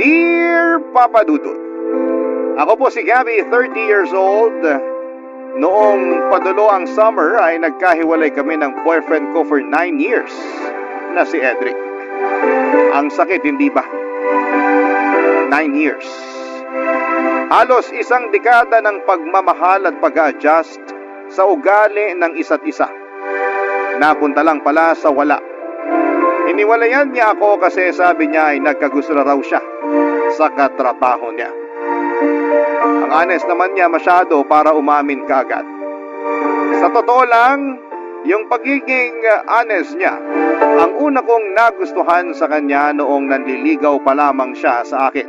Dear Papa Dudut, ako po si Gabby, 30 years old. Noong padulo ang summer ay nagkahiwalay kami ng boyfriend ko for 9 years na si Edric. Ang sakit, hindi ba? 9 years. Halos isang dekada ng pagmamahal at pag-adjust sa ugali ng isa't isa. Napunta lang pala sa wala. Iniwalayan niya ako kasi sabi niya ay nagkagusto na raw siya sa katrabaho niya. Ang honest naman niya masyado para umamin kaagad. Sa totoo lang, yung pagiging honest niya, ang una kong nagustuhan sa kanya noong nanliligaw pa lamang siya sa akin.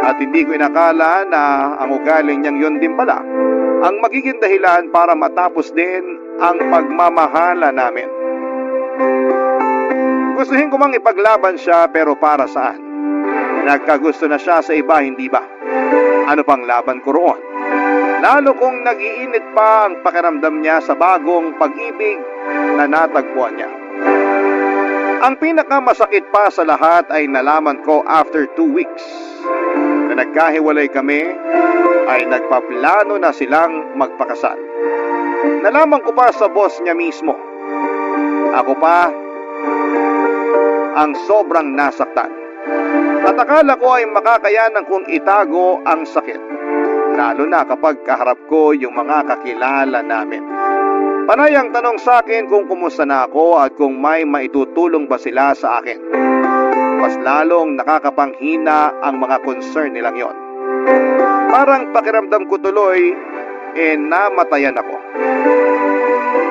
At hindi ko inakala na ang ugali niyang yun din pala ang magiging dahilan para matapos din ang pagmamahala namin. Gustuhin ko mang ipaglaban siya pero para saan? Nagkagusto na siya sa iba, hindi ba? Ano pang laban ko roon? Lalo kong nag-iinit pa ang pakiramdam niya sa bagong pag-ibig na natagpuan niya. Ang pinakamasakit pa sa lahat ay nalaman ko after 2 weeks na nagkahiwalay kami ay nagpaplano na silang magpakasal. Nalaman ko pa sa boss niya mismo. Ako pa ang sobrang nasaktan. At akala ko ay makakayanan kong itago ang sakit, lalo na kapag kaharap ko yung mga kakilala namin. Panay ang tanong sa akin kung kumusta na ako at kung may maitutulong ba sila sa akin. Mas lalong nakakapanghina ang mga concern nilang yon. Parang pakiramdam ko tuloy, namatayan ako.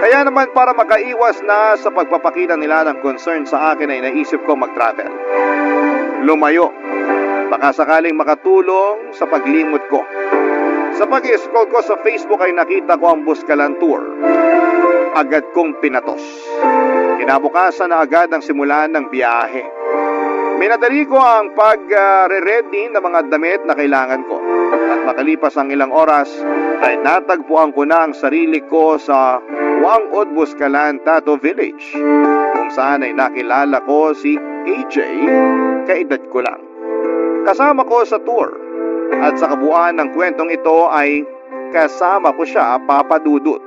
Kaya naman para makaiwas na sa pagpapakita nila ng concern sa akin ay naisip ko mag-travel. Lumayo. Baka sakaling makatulong sa paglimot ko. Sa pag-scroll ko sa Facebook ay nakita ko ang Buscalan Tour. Agad kong pinatos. Kinabukasan na agad ang simulan ng biyahe. Minadali ko ang pag-ready ng mga damit na kailangan ko. At makalipas ang ilang oras ay natagpuan ko na ang sarili ko sa Wangod Buscalan Tattoo Village, kung saan ay nakilala ko si AJ, kaedad ko lang. Kasama ko sa tour at sa kabuuan ng kwentong ito ay kasama ko siya, Papa Dudut.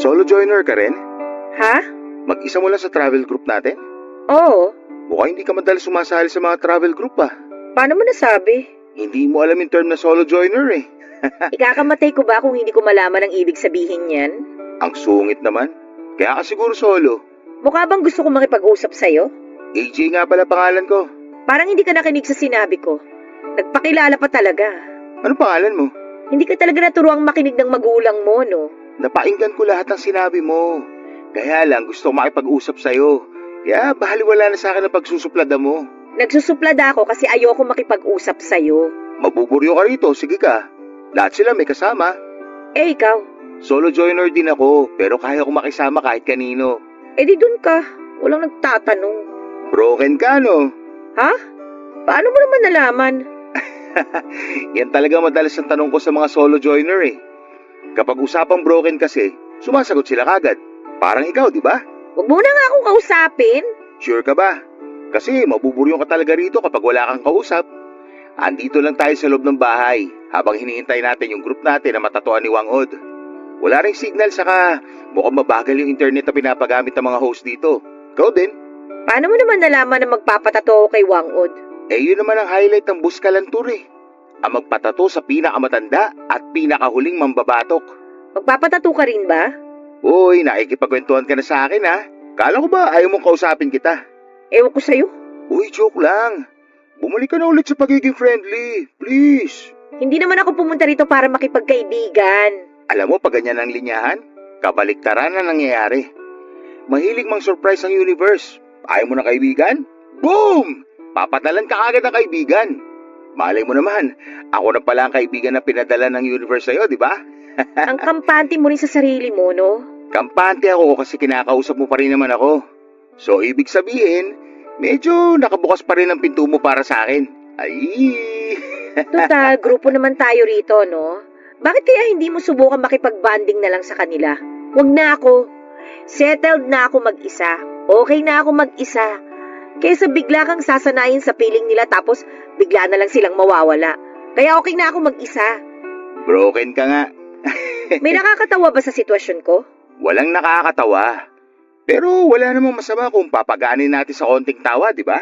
Solo joiner ka rin? Ha? Mag-isa mo lang sa travel group natin? Oo. Mukhang hindi ka madalas sumasali sa mga travel group ah. Paano mo nasabi? Hindi mo alam yung term na solo joiner eh. Ikakamatay ko ba kung hindi ko malaman ang ibig sabihin yan? Ang sungit naman. Kaya ka siguro solo. Mukha bang gusto ko makipag-usap sa'yo? AJ nga pala pangalan ko. Parang hindi ka nakinig sa sinabi ko. Nagpakilala pa talaga. Anong pangalan mo? Hindi ka talaga naturuang makinig ng magulang mo, no? Napainggan ko lahat ng sinabi mo. Kaya lang gusto ko makipag-usap sa'yo. Kaya bahaliwala na sa akin ang pagsusuplada mo. Nagsusuplada ako kasi ayoko makipag-usap sa'yo. Mabuburyo ka rito, sige ka. Lahat sila may kasama. Eh, ikaw? Solo joiner din ako, pero kaya ko makisama kahit kanino. Eh, di dun ka. Walang nagtatanong. Broken ka, no? Ha? Paano mo naman nalaman? Yan talaga madalas ang tanong ko sa mga solo joiner eh. Kapag usapang broken kasi, sumasagot sila kagad. Parang ikaw, di ba? Huwag mo na nga akong kausapin. Sure ka ba? Kasi mabuburyong ka talaga rito kapag wala kang kausap. Andito lang tayo sa loob ng bahay habang hinihintay natin yung group natin na matatuan ni Wangod. Wala ring signal saka mukhang mabagal yung internet na pinapagamit ng mga host dito. Ikaw din? Paano mo naman nalaman na magpapatato ako kay Wangod? Eh yun naman ang highlight ng Buscalan Tour eh. Ang magpatato sa pinakamatanda at pinakahuling mambabatok. Magpapatato ka rin ba? Uy, nakikipagkwentuhan ka na sa akin ha. Kala ko ba ayaw mong kausapin kita? Ewan ko sa'yo. Uy, joke lang. Bumalik ka na ulit sa pagiging friendly. Please. Hindi naman ako pumunta rito para makipagkaibigan. Alam mo, pag ganyan ang linyahan, kabaliktaran na nangyayari. Mahilig mang surprise ang universe. Ayaw mo na kaibigan? Boom! Papatalan ka agad ng kaibigan. Malay mo naman, ako na pala ang kaibigan na pinadala ng universe sa'yo, di ba? Ang kampante mo rin sa sarili mo, no? Kampante ako kasi kinakausap mo pa rin naman ako. So, ibig sabihin, medyo nakabukas pa rin ang pinto mo para sa akin. Ay! Total, grupo naman tayo rito, no? Bakit kaya hindi mo subukan makipag-banding na lang sa kanila? Huwag na ako. Settled na ako mag-isa. Okay na ako mag-isa. Kaysa bigla kang sasanayin sa piling nila tapos bigla na lang silang mawawala. Kaya okay na ako mag-isa. Broken ka nga. May nakakatawa ba sa sitwasyon ko? Walang nakakatawa. Pero wala namang masama kung papagaanin natin sa konting tawa, di ba?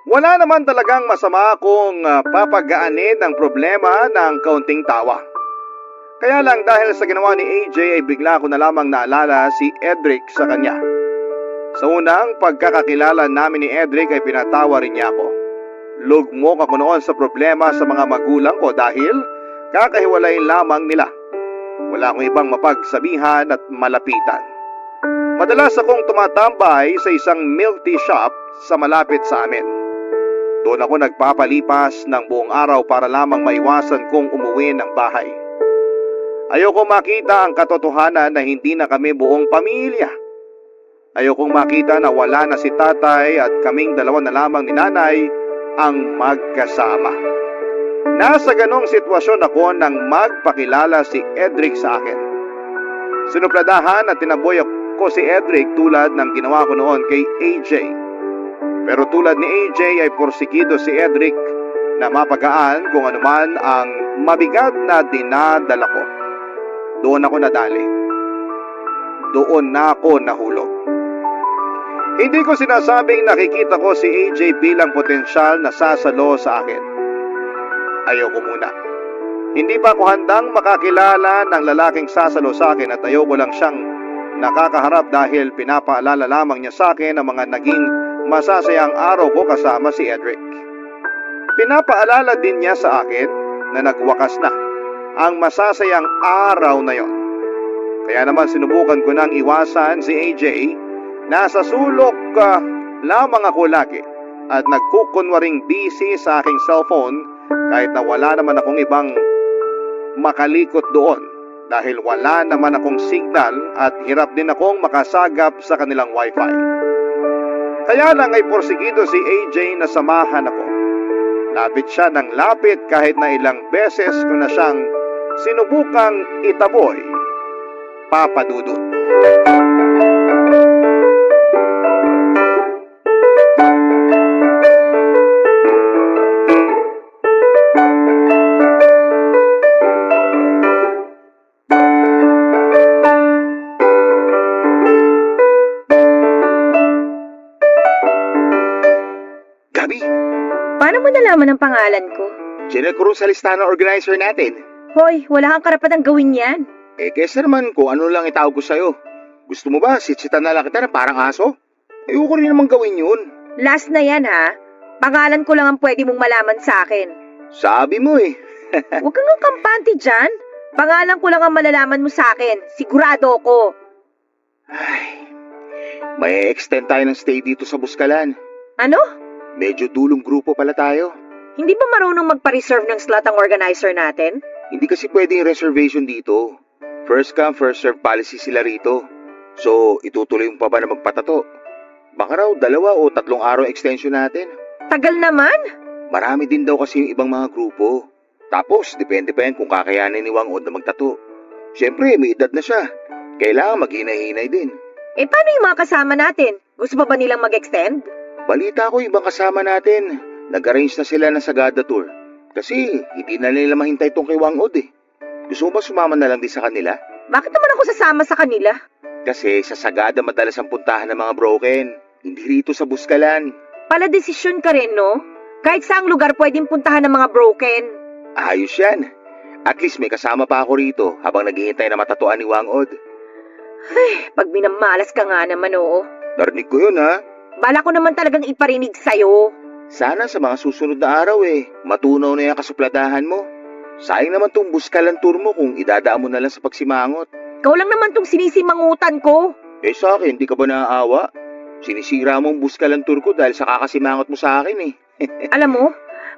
Wala naman talagang masama kung papagaanin ang problema ng kaunting tawa. Kaya lang dahil sa ginawa ni AJ ay bigla ko na lamang naalala si Edric sa kanya. Sa unang pagkakakilala namin ni Edric ay pinatawa rin niya ako. Lugmok ako noon sa problema sa mga magulang ko dahil kakahiwalay lamang nila. Wala akong ibang mapagsabihan at malapitan. Madalas akong tumatambay sa isang milk tea shop sa malapit sa amin. Doon ako nagpapalipas ng buong araw para lamang maiwasan kong umuwi ng bahay. Ayokong makita ang katotohanan na hindi na kami buong pamilya. Ayokong makita na wala na si tatay at kaming dalawa na lamang ni nanay ang magkasama. Nasa ganong sitwasyon ako nang magpakilala si Edric sa akin. Sinupladahan at tinaboy ko si Edric tulad ng ginawa ko noon kay AJ. Pero tulad ni AJ ay porsigido si Edric na mapagaan kung anuman ang mabigat na dinadala ko. Doon ako nadali. Doon na ako nahulog. Hindi ko sinasabing nakikita ko si AJ bilang potensyal na sasalo sa akin. Ayoko muna. Hindi pa ako handang makakilala ng lalaking sasalo sa akin at ayoko lang siyang nakakaharap dahil pinapaalala lamang niya sa akin ang mga naging masasayang araw ko kasama si Edric. Pinapaalala din niya sa akin na nagwakas na ang masasayang araw na yon. Kaya naman sinubukan ko nang iwasan si AJ. Nasa sulok lamang ako lagi at nagkukunwaring busy sa aking cellphone kahit na wala naman akong ibang makalikot doon dahil wala naman akong signal at hirap din akong makasagap sa kanilang wifi. Kaya lang ay porsigido si AJ na samahan ako. Lapit siya ng lapit kahit na ilang beses ko na siyang sinubukang itaboy, papadudot. Gabi, Paano mo nalaman ang pangalan ko? Jenna Cruz sa listahan ng organizer natin. Hoy, wala kang karapatang gawin yan. Kesa naman kung ano lang itawag ko sa'yo. Gusto mo ba sitsitan na lang kita na parang aso? Ayoko rin naman gawin yun. Last na yan, ha? Pangalan ko lang ang pwede mong malaman sa akin. Sabi mo eh. Huwag kang ang kampante dyan. Pangalan ko lang ang malalaman mo sa akin. Sigurado ako. May extend tayo ng stay dito sa Buskalan. Ano? Medyo dulong grupo pala tayo. Hindi ba marunong magpa-reserve ng slot ang organizer natin? Hindi kasi pwedeng reservation dito. First come, first serve policy sila rito. So, itutuloy mo pa ba na magpatato? Baka raw 2 o 3 araw extension natin. Tagal naman. Marami din daw kasi yung ibang mga grupo. Tapos, depende pa yan kung kakayanin ni Wang Od na magtato. Siyempre, may edad na siya. Kailangan maghinay-hinay din. Paano yung mga kasama natin? Gusto pa ba nilang mag-extend? Balita ko yung ibang kasama natin. Nag-arrange na sila ng Sagada Tour. Kasi hindi na nila mahintay tong kay Wang Od eh. Gusto mo ba sumama na lang din sa kanila? Bakit naman ako sasama sa kanila? Kasi sa Sagada madalas ang puntahan ng mga broken. Hindi rito sa Buskalan. Pala desisyon ka rin, no? Kahit saang lugar pwedeng puntahan ng mga broken. Ayos yan. At least may kasama pa ako rito habang naghihintay na matatuan ni Wang Od. Ay, pag minamalas ka nga naman, oo. Narinig ko yun ha. Bala ko naman talagang iparinig sa'yo. Sana sa mga susunod na araw matunaw na yung kasupladahan mo. Sayang naman tong Buskalan tour mo kung idadaan mo na lang sa pagsimangot. Ikaw lang naman tong sinisimangutan ko. Sa akin, di ka ba naaawa? Sinisira mong buskalan tour ko dahil sa kakasimangot mo sa akin eh. Alam mo,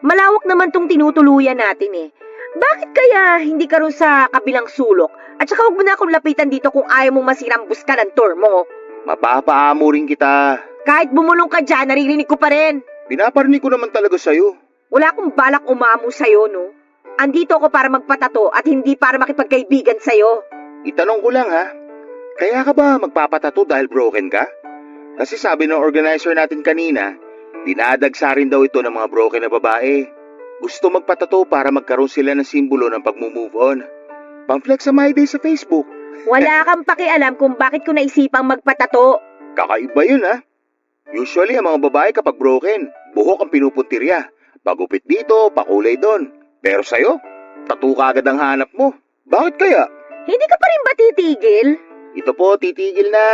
malawak naman tong tinutuluyan natin eh. Bakit kaya hindi ka rin sa kabilang sulok? At saka huwag mo na akong lapitan dito kung ayaw mong masirang buska ng tour mo. Mapapaamo rin kita. Kahit bumulong ka dyan, naririnig ko pa rin. Pinaparinig ko naman talaga sa'yo. Wala akong balak umamo sa'yo, no? Andito ako para magpatato at hindi para makipagkaibigan sa'yo. Itanong ko lang ha, kaya ka ba magpapatato dahil broken ka? Kasi sabi ng organizer natin kanina, dinadagsa rin daw ito ng mga broken na babae. Gusto magpatato para magkaroon sila ng simbolo ng pag-move on. Pang-flex sa My Day sa Facebook. Wala kang pakialam kung bakit ko naisipang magpatato. Kakaiba yun ha. Usually ang mga babae kapag broken, buhok ang pinupuntirya. Pagupit dito, pakulay doon. Pero sa'yo, tattoo ka agad ang hanap mo. Bakit kaya? Hindi ka pa rin ba titigil? Ito po, titigil na.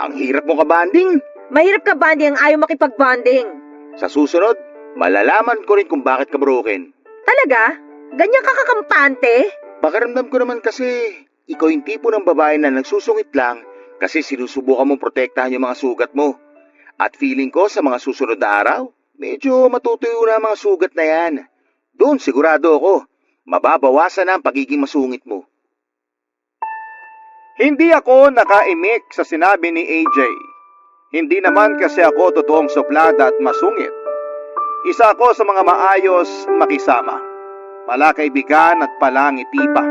Ang hirap mo kabanding. Mahirap ka banding ang ayaw makipag-bonding. Sa susunod, malalaman ko rin kung bakit ka broken. Talaga? Ganyan ka kakampante? Pakiramdam ko naman kasi, ikaw yung tipo ng babae na nagsusungit lang kasi sinusubukan mong protektahan yung mga sugat mo. At feeling ko sa mga susunod na araw, medyo matutuyo na ang mga sugat na yan. Doon sigurado ako, mababawasan na ang pagiging masungit mo. Hindi ako nakaimik sa sinabi ni AJ. Hindi naman kasi ako totoong suplada at masungit. Isa ako sa mga maayos makisama. Palakaibigan at palangiti pa.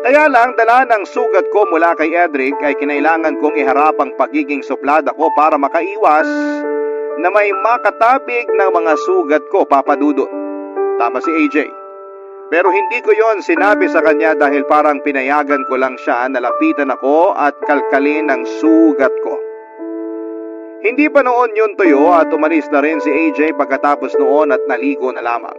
Kaya lang dala ng sugat ko mula kay Edric ay kinailangan kong iharap ang pagiging suplada ko para makaiwas na may makatabig ng mga sugat ko, Papa Dudut. Tama si AJ. Pero hindi ko yon sinabi sa kanya dahil parang pinayagan ko lang siya na lapitan ako at kalkalin ang sugat ko. Hindi pa noon yun tuyo at umalis na rin si AJ pagkatapos noon at naligo na lamang.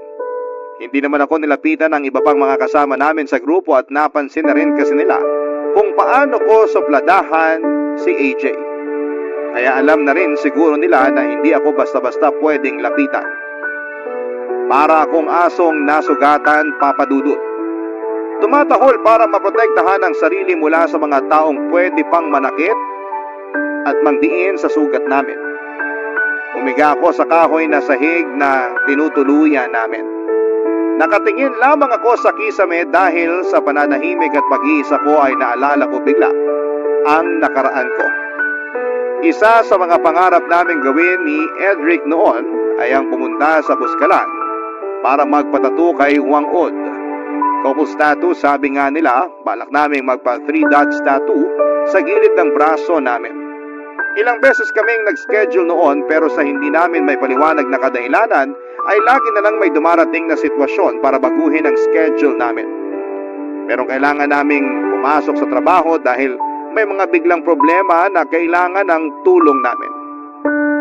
Hindi naman ako nilapitan ng iba pang mga kasama namin sa grupo at napansin na rin kasi nila kung paano ko supladahan si AJ. Kaya alam na rin siguro nila na hindi ako basta-basta pwedeng lapitan. Para akong asong nasugatan, Papa Dudut. Tumatahol para maprotektahan ang sarili mula sa mga taong pwede pang manakit at mangdiin sa sugat namin. Umiga ako sa kahoy na sahig na tinutuluyan namin. Nakatingin lamang ako sa kisame dahil sa pananahimik at pag-iisa ko ay naalala ko bigla ang nakaraan ko. Isa sa mga pangarap naming gawin ni Edric noon ay ang pumunta sa Buskalan para magpatato kay Wang Od. Couples tattoo, sabi nga nila, balak naming magpa 3 dots tattoo sa gilid ng braso namin. Ilang beses kaming nag-schedule noon pero sa hindi namin may paliwanag na kadahilanan ay lagi na lang may dumarating na sitwasyon para baguhin ang schedule namin. Pero kailangan naming pumasok sa trabaho dahil may mga biglang problema na kailangan ng tulong namin.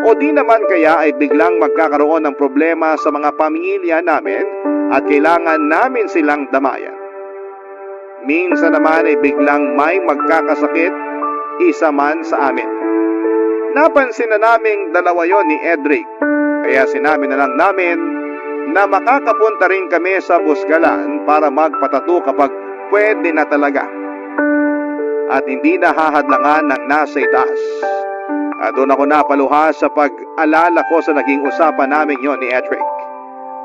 O di naman kaya ay biglang magkakaroon ng problema sa mga pamilya namin at kailangan namin silang damayan. Minsan naman ay biglang may magkakasakit, isa man sa amin. Napansin na naming dalawa yon ni Edric, kaya sinabi na lang namin na makakapunta rin kami sa Buskalan para magpatato kapag pwede na talaga. At hindi nahahadlangan ng nasa itaas. At doon ako napaluha sa pag-alala ko sa naging usapan namin yon ni Edric.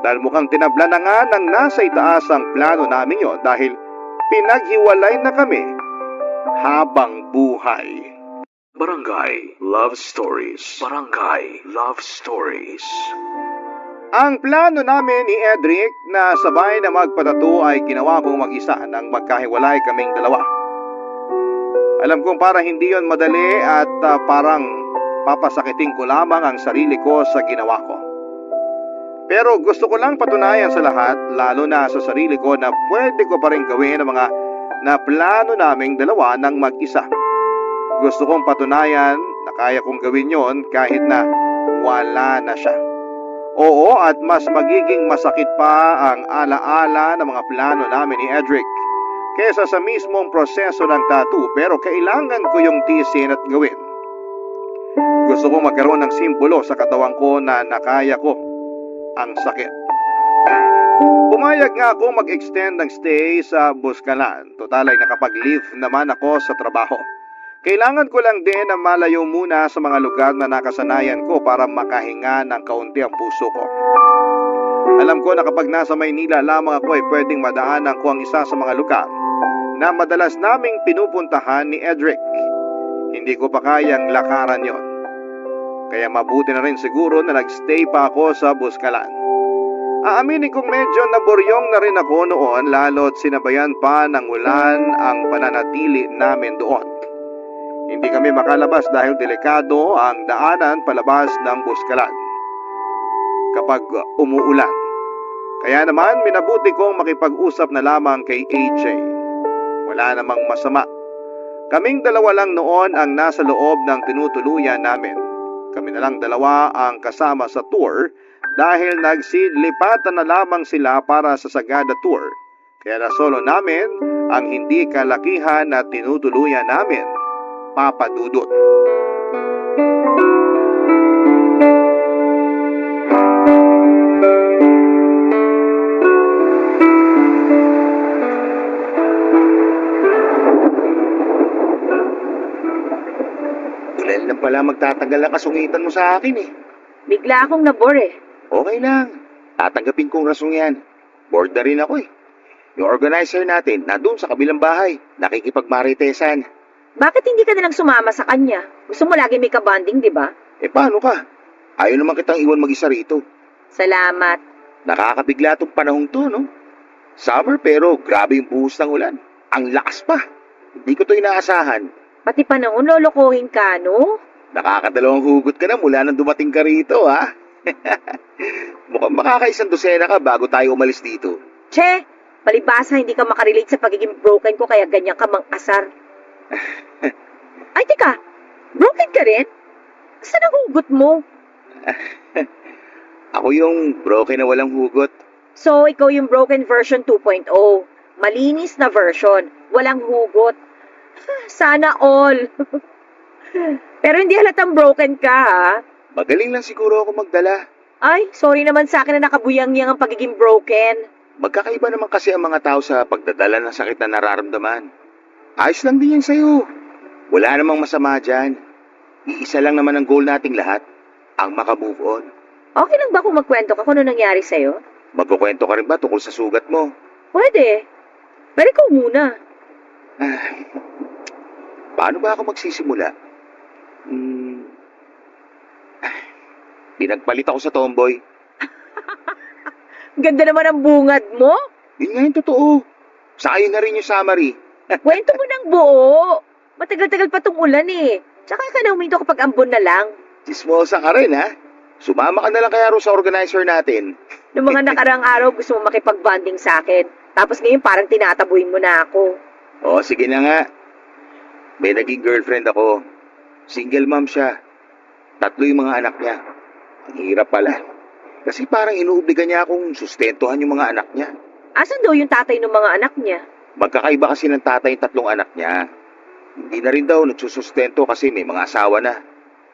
Dahil mukhang tinabla na nga ng nasa itaas ang plano namin yon dahil pinaghiwalay na kami habang buhay. Barangay Love Stories. Barangay Love Stories. Ang plano namin ni Edric na sabay na magpatato ay ginawa kong mag-isa nang magkahiwalay kaming dalawa. Alam kong para hindi yon madali at parang papasakitin ko lamang ang sarili ko sa ginawa ko. Pero gusto ko lang patunayan sa lahat, lalo na sa sarili ko, na pwede ko pa rin gawin ang mga na plano naming dalawa ng mag-isa. Gusto kong patunayan na kaya kong gawin yon kahit na wala na siya. Oo, at mas magiging masakit pa ang alaala ng mga plano namin ni Edric kesa sa mismong proseso ng tattoo, pero kailangan ko yung tiisin at gawin. Gusto kong magkaroon ng simbolo sa katawan ko na nakaya ko ang sakit. Pumayag nga ako mag-extend ng stay sa Buskalan. Total ay nakapag-leave naman ako sa trabaho. Kailangan ko lang din na malayo muna sa mga lugar na nakasanayan ko para makahinga ng kaunti ang puso ko. Alam ko na kapag nasa Maynila lamang ako ay pwedeng madaanan ko ang isa sa mga lugar na madalas naming pinupuntahan ni Edric. Hindi ko pa kayang lakaran yon. Kaya mabuti na rin siguro na nagstay pa ako sa Buscalan. Aaminin kong medyo naburyong na rin ako noon lalo't sinabayan pa ng ulan ang pananatili namin doon. Hindi kami makalabas dahil delikado ang daanan palabas ng Buscalan kapag umuulan. Kaya naman minabuti kong makipag-usap na lamang kay AJ. Wala namang masama. Kaming dalawa lang noon ang nasa loob ng tinutuluyan namin. Kami na lang dalawa ang kasama sa tour dahil nagsilipatan na lamang sila para sa Sagada Tour. Kaya nasolo namin ang hindi kalakihan na tinutuluyan namin, Papa Dudut. Ilan lang pala magtatagal ang kasungitan mo sa akin eh. Bigla akong nabore eh. Okay lang. Tatanggapin kong rasong yan. Bored na rin ako eh. Yung organizer natin, nandun sa kabilang bahay. Nakikipagmaritesan. Bakit hindi ka nalang sumama sa kanya? Gusto mo lagi may kabanding, di ba? Eh paano ka? Ayaw naman kitang iwan mag-isa rito. Salamat. Nakakabigla tong panahong to, no? Summer pero grabe yung buhos ng ulan. Ang lakas pa. Hindi ko to inaasahan. Pati panahon lolokohin ka, no? Nakakadalawang hugot ka na mula nang dumating ka rito, ha? Mukhang makakaisang dosena ka bago tayo umalis dito. Che, palibasa hindi ka makarelate sa pagiging broken ko kaya ganyan ka mang-asar. Ay, teka. Broken ka rin? Saan ang hugot mo? Ako yung broken na walang hugot. So, ikaw yung broken version 2.0. Malinis na version. Walang hugot. Sana all. Pero hindi halatang broken ka, ha? Magaling lang siguro ako magdala. Ay, sorry naman sa akin na nakabuyang-yang ang pagiging broken. Magkakaiba naman kasi ang mga tao sa pagdadala ng sakit na nararamdaman. Ayos lang din yan sa'yo. Wala namang masama dyan. Iisa lang naman ang goal nating lahat, ang makamove on. Okay lang ba kung magkwento ka kung ano nangyari sa'yo? Magkukwento ka rin ba tungkol sa sugat mo? Pwede. Pero ikaw muna. Paano ba ako magsisimula? Pinagpalit ako sa tomboy. Ganda naman ang bungad mo. Yun nga yung totoo. Sa akin na rin yung summary. Kwento mo ng buo. Matagal-tagal pa tong ulan eh. Tsaka ka na huminto kapag ambon na lang. Chismosa ka rin, ha? Sumama ka na lang kaya ro sa organizer natin. Noong mga nakarang araw gusto mo makipag-bonding sa akin. Tapos ngayon parang tinatabuhin mo na ako. O, sige na nga. May naging girlfriend ako. Single mom siya. 3 yung mga anak niya. Ang hirap pala. Kasi parang inuobliga niya akong sustentuhan yung mga anak niya. Asan daw yung tatay ng mga anak niya? Magkakaiba kasi ng tatay yung 3 anak niya. Hindi na rin daw nagsusustento kasi may mga asawa na.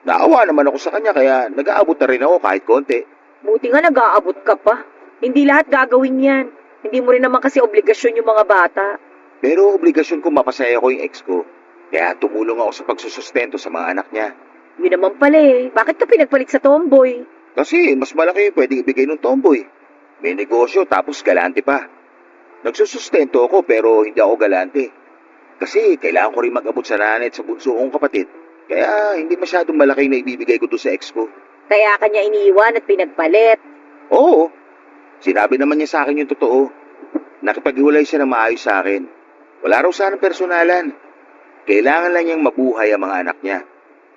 Naawa naman ako sa kanya kaya nag-aabot na rin ako kahit konti. Buti nga nag-aabot ka pa. Hindi lahat gagawin yan. Hindi mo rin naman kasi obligasyon yung mga bata. Pero obligasyon ko mapasaya ko yung ex ko. Kaya tumulong ako sa pagsusustento sa mga anak niya. Yun naman pala eh. Bakit ka pinagpalit sa tomboy? Kasi mas malaki yung pwedeng ibigay ng tomboy. May negosyo tapos galante pa. Nagsusustento ako pero hindi ako galante. Kasi kailangan ko rin mag-abot sa nanay at sa bunso kong kapatid. Kaya hindi masyadong malaki na ibibigay ko doon sa ex ko. Kaya kanya iniwan at pinagpalit. Oo. Sinabi naman niya sa akin yung totoo. Nakipaghiwalay siya ng maayos sa akin. Wala raw sanang personalan. Kailangan lang niyang mabuhay ang mga anak niya.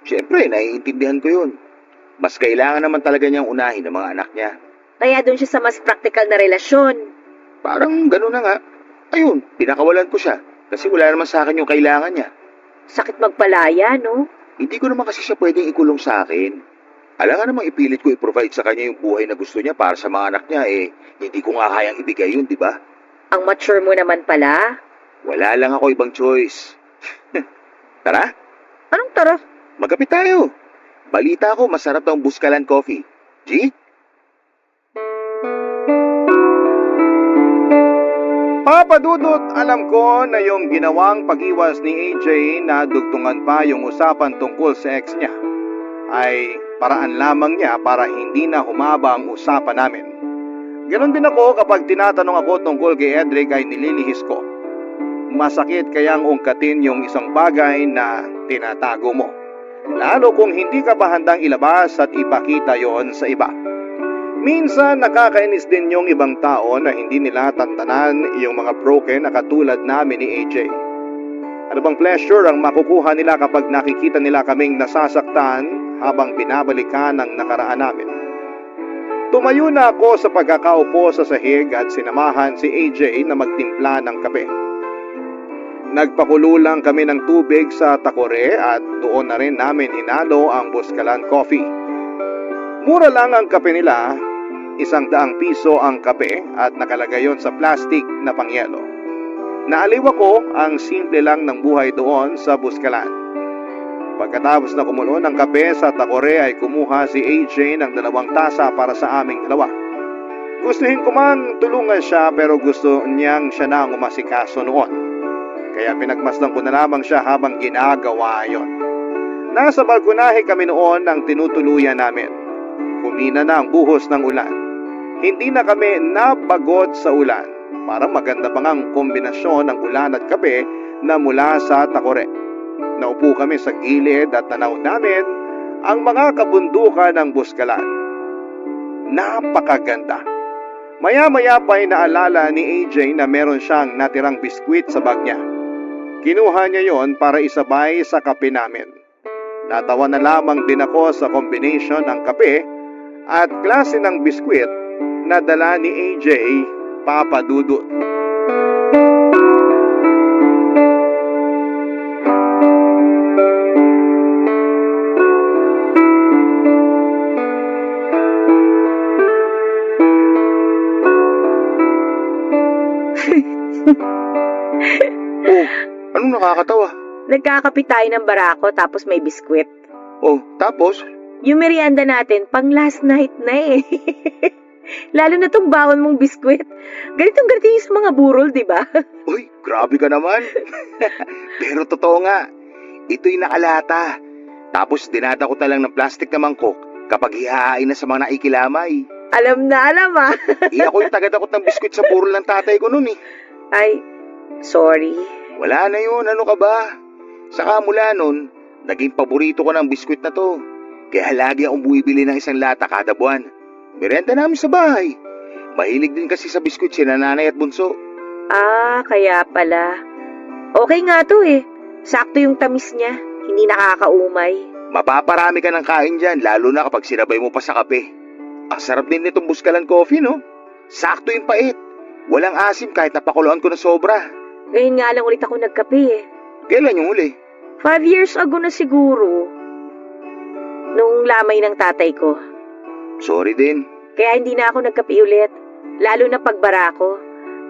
Siyempre, naiintindihan ko yun. Mas kailangan naman talaga niyang unahin ang mga anak niya. Kaya doon siya sa mas practical na relasyon. Parang gano'n na nga. Ayun, pinakawalan ko siya. Kasi wala naman sa akin yung kailangan niya. Sakit magpalaya, no? Hindi ko naman kasi siya pwedeng ikulong sa akin. Alam nga namang ipilit ko i-provide sa kanya yung buhay na gusto niya para sa mga anak niya hindi ko nga kayang ibigay yun, di ba? Ang mature mo naman pala. Wala lang ako ibang choice. Tara, Anong tara? magkape tayo. Balita ko, masarap daw ang Buscalan coffee. G? Papa Dudut, alam ko na yung ginawang pag-iwas ni AJ na dugtungan pa yung usapan tungkol sa ex niya ay paraan lamang niya para hindi na humaba ang usapan namin. Ganon din ako kapag tinatanong ako tungkol kay Edric ay nililihis ko. Masakit kayang ungkatin yung isang bagay na tinatago mo, lalo kung hindi ka pa handang ilabas at ipakita yon sa iba. Minsan nakakainis din yung ibang tao na hindi nila tantanan yung mga broken na katulad namin ni AJ. Ano bang pleasure ang makukuha nila kapag nakikita nila kaming nasasaktan habang binabalikan ang nakaraan namin? Tumayo na ako sa pagkakaupo sa sahig at sinamahan si AJ na magtimpla ng kape. Nagpakulo lang kami ng tubig sa takore at doon na rin namin hinalo ang Buscalan coffee. Mura lang ang kape nila, 100 piso ang kape at nakalagay yon sa plastic na pangyelo. Naaliw ako ang simple lang ng buhay doon sa Buscalan. Pagkatapos na kumulo ng kape sa takore ay kumuha si AJ ng 2 tasa para sa aming dalawa. Gustuhin ko man tulungan siya pero gusto niyang siya na ang umasikaso noon. Kaya pinagmasdan ko na lamang siya habang ginagawa yon. Nasa balkonahe kami noon ang tinutuluyan namin. Humina na ang buhos ng ulan. Hindi na kami nabagot sa ulan. Parang maganda pang ang kombinasyon ng ulan at kape na mula sa takore. Naupo kami sa gilid at tanaw namin ang mga kabundukan ng Buscalan. Napakaganda. Maya-maya pa ay naalala ni AJ na meron siyang natirang biskwit sa bag niya. Kinuha niya yon para isabay sa kape namin. Natawa na lamang din ako sa combination ng kape at klase ng biskwit na dala ni AJ, Papa Dudut. Oh, anong nakakatawa? Nagkakape tayo ng barako tapos may biskwit. Oh, tapos? Yung merienda natin, pang last night na eh. Lalo na tong bawon mong biskwit. Ganitong ganito yung sa mga burol, di ba? Uy, grabe ka naman. Pero totoo nga, ito'y nakalata. Tapos dinadakot na lang ng plastic na mangkok kapag hihahain na sa mga naikilamay. Alam na alam ah. Ako yung tagadakot ng biskwit sa burol ng tatay ko noon eh. Ay, sorry. Wala na yun, ano ka ba? Saka mula nun, naging paborito ko ng biskwit na to. Kaya lagi akong bumibili ng 1 lata kada buwan. Merenda namin sa bahay. Mahilig din kasi sa biskwit si nanay at bunso. Ah, kaya pala. Okay nga to eh. Sakto yung tamis niya. Hindi nakakaumay. Mapaparami ka ng kain dyan, lalo na kapag sinabay mo pa sa kape. Ang sarap din nitong Buscalan coffee, no? Sakto yung pait. Walang asim kahit napakuluan ko na sobra. Ngayon nga lang ulit ako nagkape eh. Kailan yung huli? 5 years ago na siguro. Nung lamay ng tatay ko. Sorry din. Kaya hindi na ako nagkape ulit. Lalo na pagbara ko.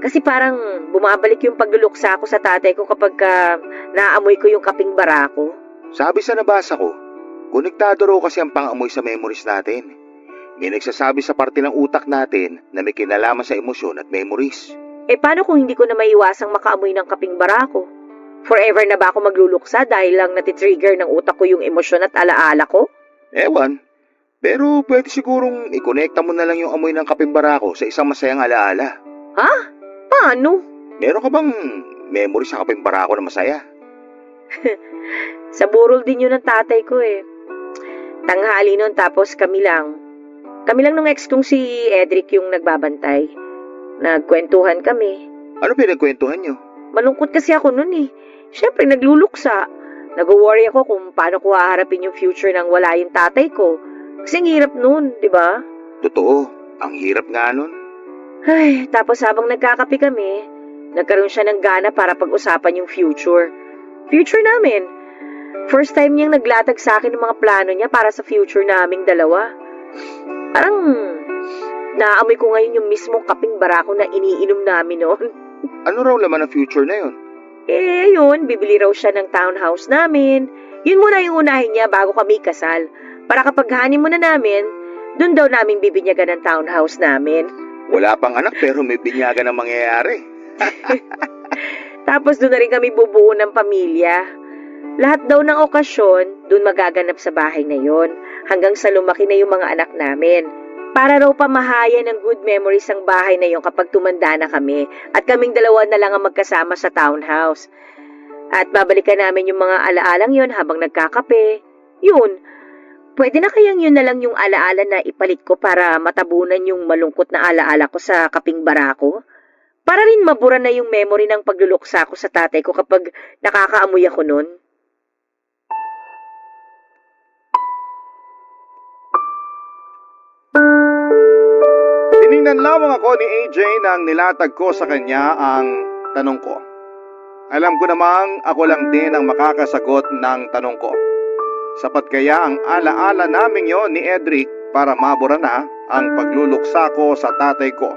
Kasi parang bumabalik yung pagluluksa ko sa tatay ko kapag naamoy ko yung kaping bara ko. Sabi sa nabasa ko, konektado raw kasi ang pangamoy sa memories natin. May nagsasabi sa parte ng utak natin na may kinalaman sa emosyon at memories. Eh paano kung hindi ko na maiwasang makaamoy ng kaping bara ko? Forever na ba ako magluluksa dahil lang natitrigger ng utak ko yung emosyon at alaala ko? Ewan, pero pwede sigurong ikonekta mo na lang yung amoy ng kaping barako sa isang masayang alaala. Ha? Paano? Meron ka bang memory sa kaping barako na masaya? Sa burol din yun ng tatay ko eh. Tanghali nun tapos kami lang. Kami lang nung ex kong si Edric yung nagbabantay. Nagkwentuhan kami. Ano pinagkwentuhan nyo? Malungkot kasi ako nun eh. Siyempre nagluluksa. Nag-worry ako kung paano ko haharapin yung future nang wala yung tatay ko. Kasi ang hirap nun, di ba? Totoo, ang hirap nga nun. Ay, tapos habang nagkakape kami, nagkaroon siya ng gana para pag-usapan yung future. Future namin. First time niyang naglatag sa akin ng mga plano niya para sa future naming dalawa. Parang naamoy ko ngayon yung mismong kaping barako na iniinom namin noon. Ano raw laman ang future na yon? Eh, yun, bibili raw siya ng townhouse namin. Yun muna yung unahin niya bago kami kasal. Para kapag honeymoon na namin, dun daw namin bibinyagan ng townhouse namin. Wala pang anak pero may binyagan ang mangyayari. Tapos doon na rin kami bubuo ng pamilya. Lahat daw ng okasyon, doon magaganap sa bahay na yon, hanggang sa lumaki na yung mga anak namin. Para raw pamahaya ng good memories ang bahay na yon kapag tumanda na kami at kaming dalawa na lang ang magkasama sa townhouse. At babalikan namin yung mga alaalang yon habang nagkakape. Yun, pwede na kayang yun na lang yung alaala na ipalit ko para matabunan yung malungkot na alaala ko sa kaping barako? Para rin mabura na yung memory ng pagluluksa ko sa tatay ko kapag nakakaamoy ako nun. Tiningnan lamang ako ni AJ nang nilatag ko sa kanya ang tanong ko. Alam ko namang ako lang din ang makakasagot ng tanong ko. Sapat kaya ang alaala naming yon ni Edric para mabura na ang pagluluksa ko sa tatay ko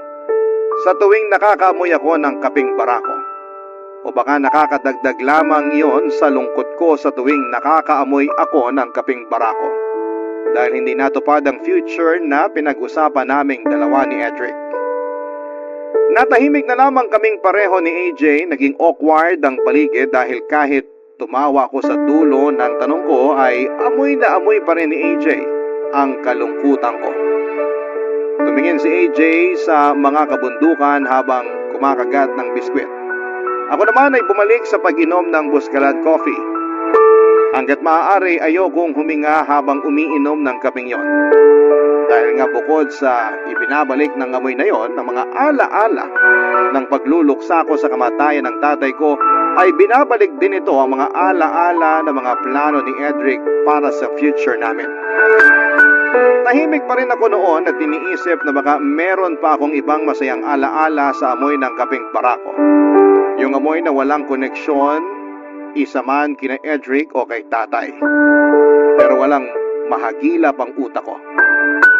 sa tuwing nakakaamoy ako ng kaping barako? O baka nakakadagdag lamang yon sa lungkot ko sa tuwing nakakaamoy ako ng kaping barako? Dahil hindi natupad ang future na pinag-usapan naming dalawa ni Edric. Natahimik na lamang kaming pareho ni AJ, naging awkward ang paligid dahil kahit tumawa ko sa dulo ng tanong ko ay amoy na amoy pa rin ni AJ ang kalungkutan ko. Tumingin si AJ sa mga kabundukan habang kumakagat ng biskwit. Ako naman ay bumalik sa pag-inom ng Buscalan coffee. Hanggat maaari ayokong huminga habang umiinom ng kaping yon. Dahil nga bukod sa ibinabalik ng amoy na yon ng mga alaala ng pagluluksa ko sa kamatayan ng tatay ko, ay binabalik din ito ang mga alaala ng mga plano ni Edric para sa future namin. Tahimik pa rin ako noon at iniisip na baka meron pa akong ibang masayang alaala sa amoy ng kaping barako. Yung amoy na walang koneksyon, isa man kina Edric o kay tatay. Pero walang mahagilap ang utak ko.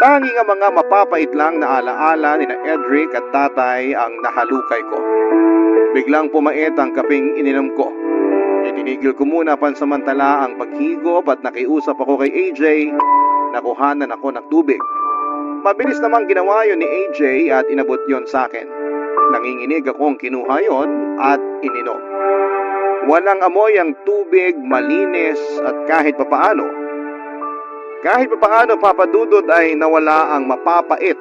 Tanging ang mga mapapait lang na alaala ni na Edric at tatay ang nahalukay ko. Biglang pumait ang kaping ininom ko. Itinigil ko muna pansamantala ang paghigop at nakiusap ako kay AJ. Nakuhanan ako ng tubig. Mabilis namang ginawa yon ni AJ at inabot yon sa akin. Nanginginig akong kinuha yon at ininom. Walang amoy ang tubig, malinis at kahit papaano papadudod ay nawala ang mapapait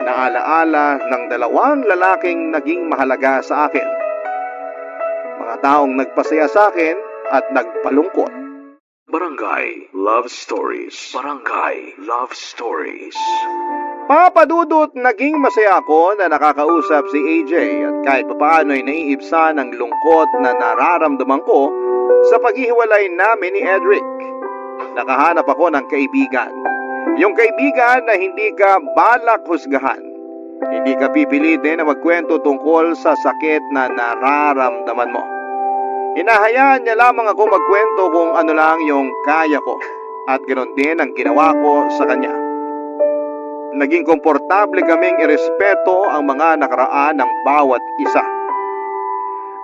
na alaala ng dalawang lalaking naging mahalaga sa akin. Mga taong nagpasaya sa akin at nagpalungkot. Barangay Love Stories. Barangay Love Stories. Papadudot naging masaya ako na nakakausap si AJ at kahit papaano ay naiibsan ang lungkot na nararamdaman ko sa paghihiwalay namin ni Edric. Nakahanap ako ng kaibigan. Yung kaibigan na hindi ka balak husgahan. Hindi ka pipilitin na magkwento tungkol sa sakit na nararamdaman mo. Hinahayaan niya lamang ako magkwento kung ano lang yung kaya ko at ganoon din ang ginawa ko sa kanya. Naging komportable kaming irespeto ang mga nakaraan ng bawat isa.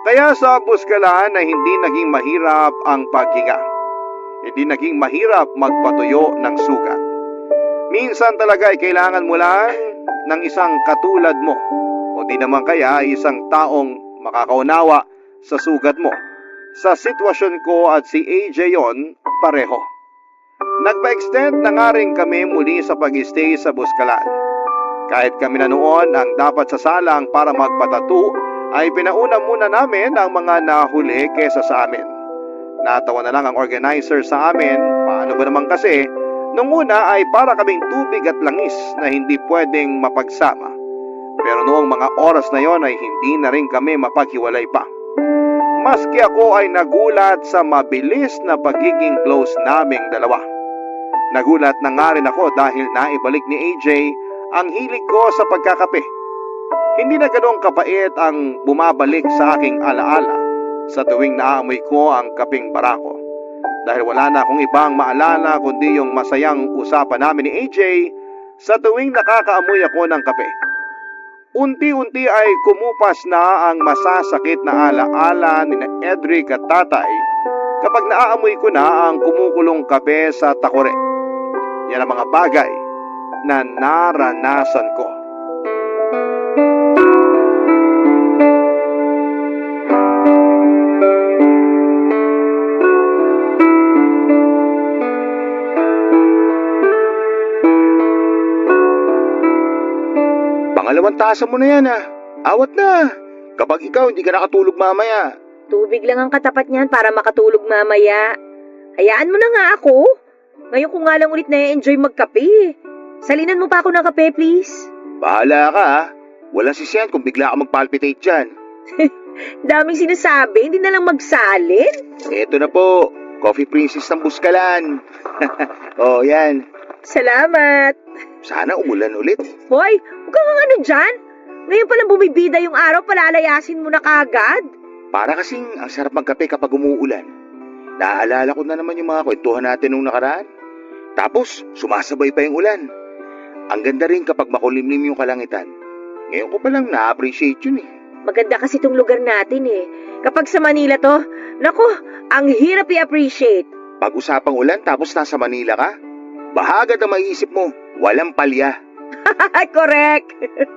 Kaya sa Buscalan ay hindi naging mahirap ang paghinga. Hindi naging mahirap magpatuyo ng sugat. Minsan talaga ay kailangan mo lang ng isang katulad mo o di naman kaya isang taong makakaunawa sa sugat mo. Sa sitwasyon ko at si AJ yon pareho. Nagpa-extend na nga rin kami muli sa pag-stay sa Buscalan. Kahit kami na noon ang dapat sasalang para magpatattoo, ay pinauna muna namin ang mga nahuli kesa sa amin. Natawa na lang ang organizer sa amin, paano ba naman kasi, nung una ay para kaming tubig at langis na hindi pwedeng mapagsama. Pero noong mga oras na yon ay hindi na rin kami mapaghiwalay pa. Maski ako ay nagulat sa mabilis na pagiging close naming dalawa. Nagulat na nga rin ako dahil naibalik ni AJ ang hilig ko sa pagkakape. Hindi na ganoong kapait ang bumabalik sa aking alaala sa tuwing naaamoy ko ang kaping barako. Dahil wala na akong ibang maalala kundi yung masayang usapan namin ni AJ sa tuwing nakakaamoy ako ng kape. Unti-unti ay kumupas na ang masasakit na alaala ni Edric at tatay kapag naaamoy ko na ang kumukulong kape sa takore. Yan ang mga bagay na naranasan ko. Dalamantasan mo na yan Awat na. Kapag ikaw hindi ka nakatulog mamaya. Tubig lang ang katapat niyan para makatulog mamaya. Hayaan mo na nga ako. Ngayon ko nga lang ulit na-enjoy magkape. Salinan mo pa ako ng kape, please. Bahala ka Walang sisiyan kung bigla ka magpalpitate dyan. Daming sinasabi, hindi na lang magsalin. Eto na po. Coffee Princess ng Buskalan. Oh, yan. Salamat. Sana umulan ulit. Hoy, huwag kang ano dyan. Ngayon palang bumibida yung araw, palalayasin mo na kagad. Para kasing ang sarap magkape kapag umuulan. Naaalala ko na naman yung mga kwentuhan natin nung nakaraan. Tapos, sumasabay pa yung ulan. Ang ganda rin kapag makulimlim yung kalangitan. Ngayon ko palang na-appreciate yun Maganda kasi itong lugar natin eh. Kapag sa Manila to, nako, ang hirap i-appreciate. Pag-usapang ulan tapos nasa Manila ka, bahagad na maiisip mo, walang palya. Correct.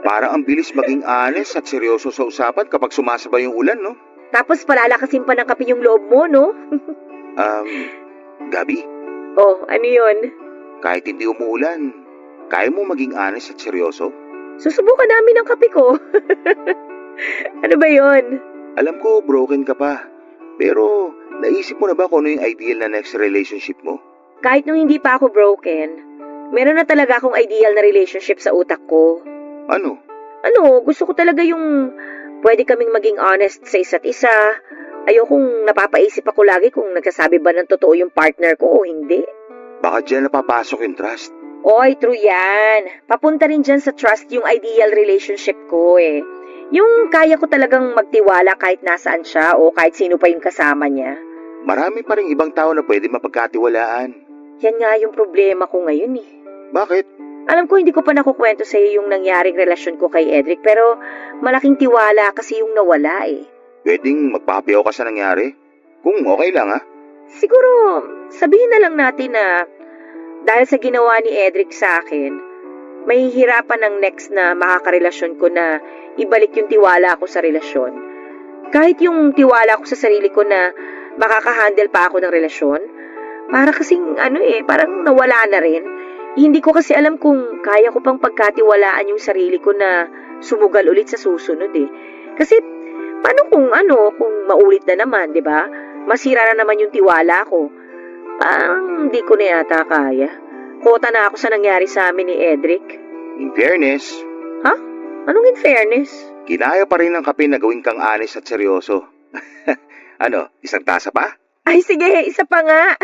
Parang ang bilis maging honest at seryoso sa usapan kapag sumasabay yung ulan, no? Tapos palalakasin pa ng kape yung loob mo, no? Gabi, Oh, ano yun? kahit hindi umuulan, kaya mo maging honest at seryoso? Susubukan namin ang kape ko. Ano ba yun? Alam ko, broken ka pa. Pero, naisip mo na ba kung ano yung ideal na next relationship mo? Kahit nung hindi pa ako broken, meron na talaga akong ideal na relationship sa utak ko. Ano? Ano, gusto ko talaga yung pwede kaming maging honest sa isa't isa. Ayokong napapaisip ako lagi kung nagsasabi ba ng totoo yung partner ko o hindi. Baka dyan napapasok yung trust. Oy, true yan. Papunta rin dyan sa trust yung ideal relationship ko eh. Yung kaya ko talagang magtiwala kahit nasaan siya o kahit sino pa yung kasama niya. Marami pa rin ibang tao na pwede mapagkatiwalaan. Yan nga yung problema ko ngayon eh. Bakit? Alam ko hindi ko pa nakukwento sa iyo yung nangyaring relasyon ko kay Edric pero malaking tiwala kasi yung nawala eh. Pwedeng magpapayaw ka sa nangyari? Kung okay lang Siguro sabihin na lang natin na dahil sa ginawa ni Edric sa akin, mahihirapan ng next na makakarelasyon ko na ibalik yung tiwala ko sa relasyon. Kahit yung tiwala ko sa sarili ko na makakahandle pa ako ng relasyon, para kasing parang nawala na rin. Hindi ko kasi alam kung kaya ko pang pagkatiwalaan yung sarili ko na sumugal ulit sa susunod eh. Kasi paano kung maulit na naman, 'di ba? Masira na naman yung tiwala ko. Parang hindi ko na yata kaya. Kota na ako sa nangyari sa amin ni Edric. In fairness, Ha? Anong in fairness? kinaya pa rin ng kape na gawin kang honest at seryoso. Ano, isang tasa pa? Ay sige, isa pa nga.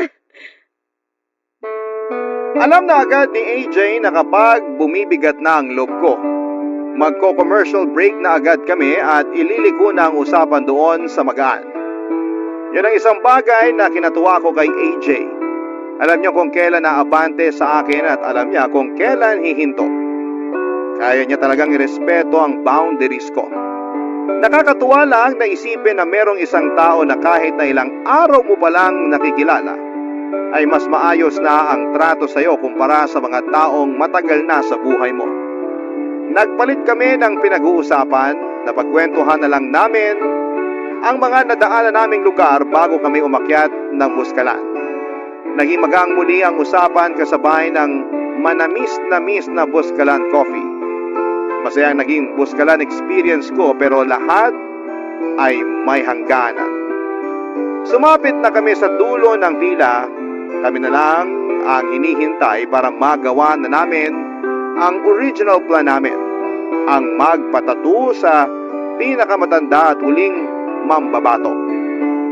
Alam na agad ni AJ na kapag bumibigat na ang loob ko, magko-commercial break na agad kami at ililiko na ang usapan doon sa magaan. Yan ang isang bagay na kinatuwa ko kay AJ. Alam niya kung kailan naabante sa akin at alam niya kung kailan hihinto. Kaya niya talagang irespeto ang boundaries ko. Nakakatuwa lang na isipin na merong isang tao na kahit na ilang araw mo pa lang nakikilala, ay mas maayos na ang trato sa iyo kumpara sa mga taong matagal na sa buhay mo. Nagpalit kami ng pinag-uusapan, napagkwentuhan na lang namin ang mga nadaanan naming lugar bago kami umakyat ng Buskalan. Naging magang muli ang usapan kasabay ng manamis-namis na Buskalan coffee. Masayang naging Buskalan experience ko pero lahat ay may hangganan. Sumapit na kami sa dulo ng pila, kami na lang ang hinihintay para magawa na namin ang original plan namin, ang magpatato sa pinakamatanda at huling mambabato,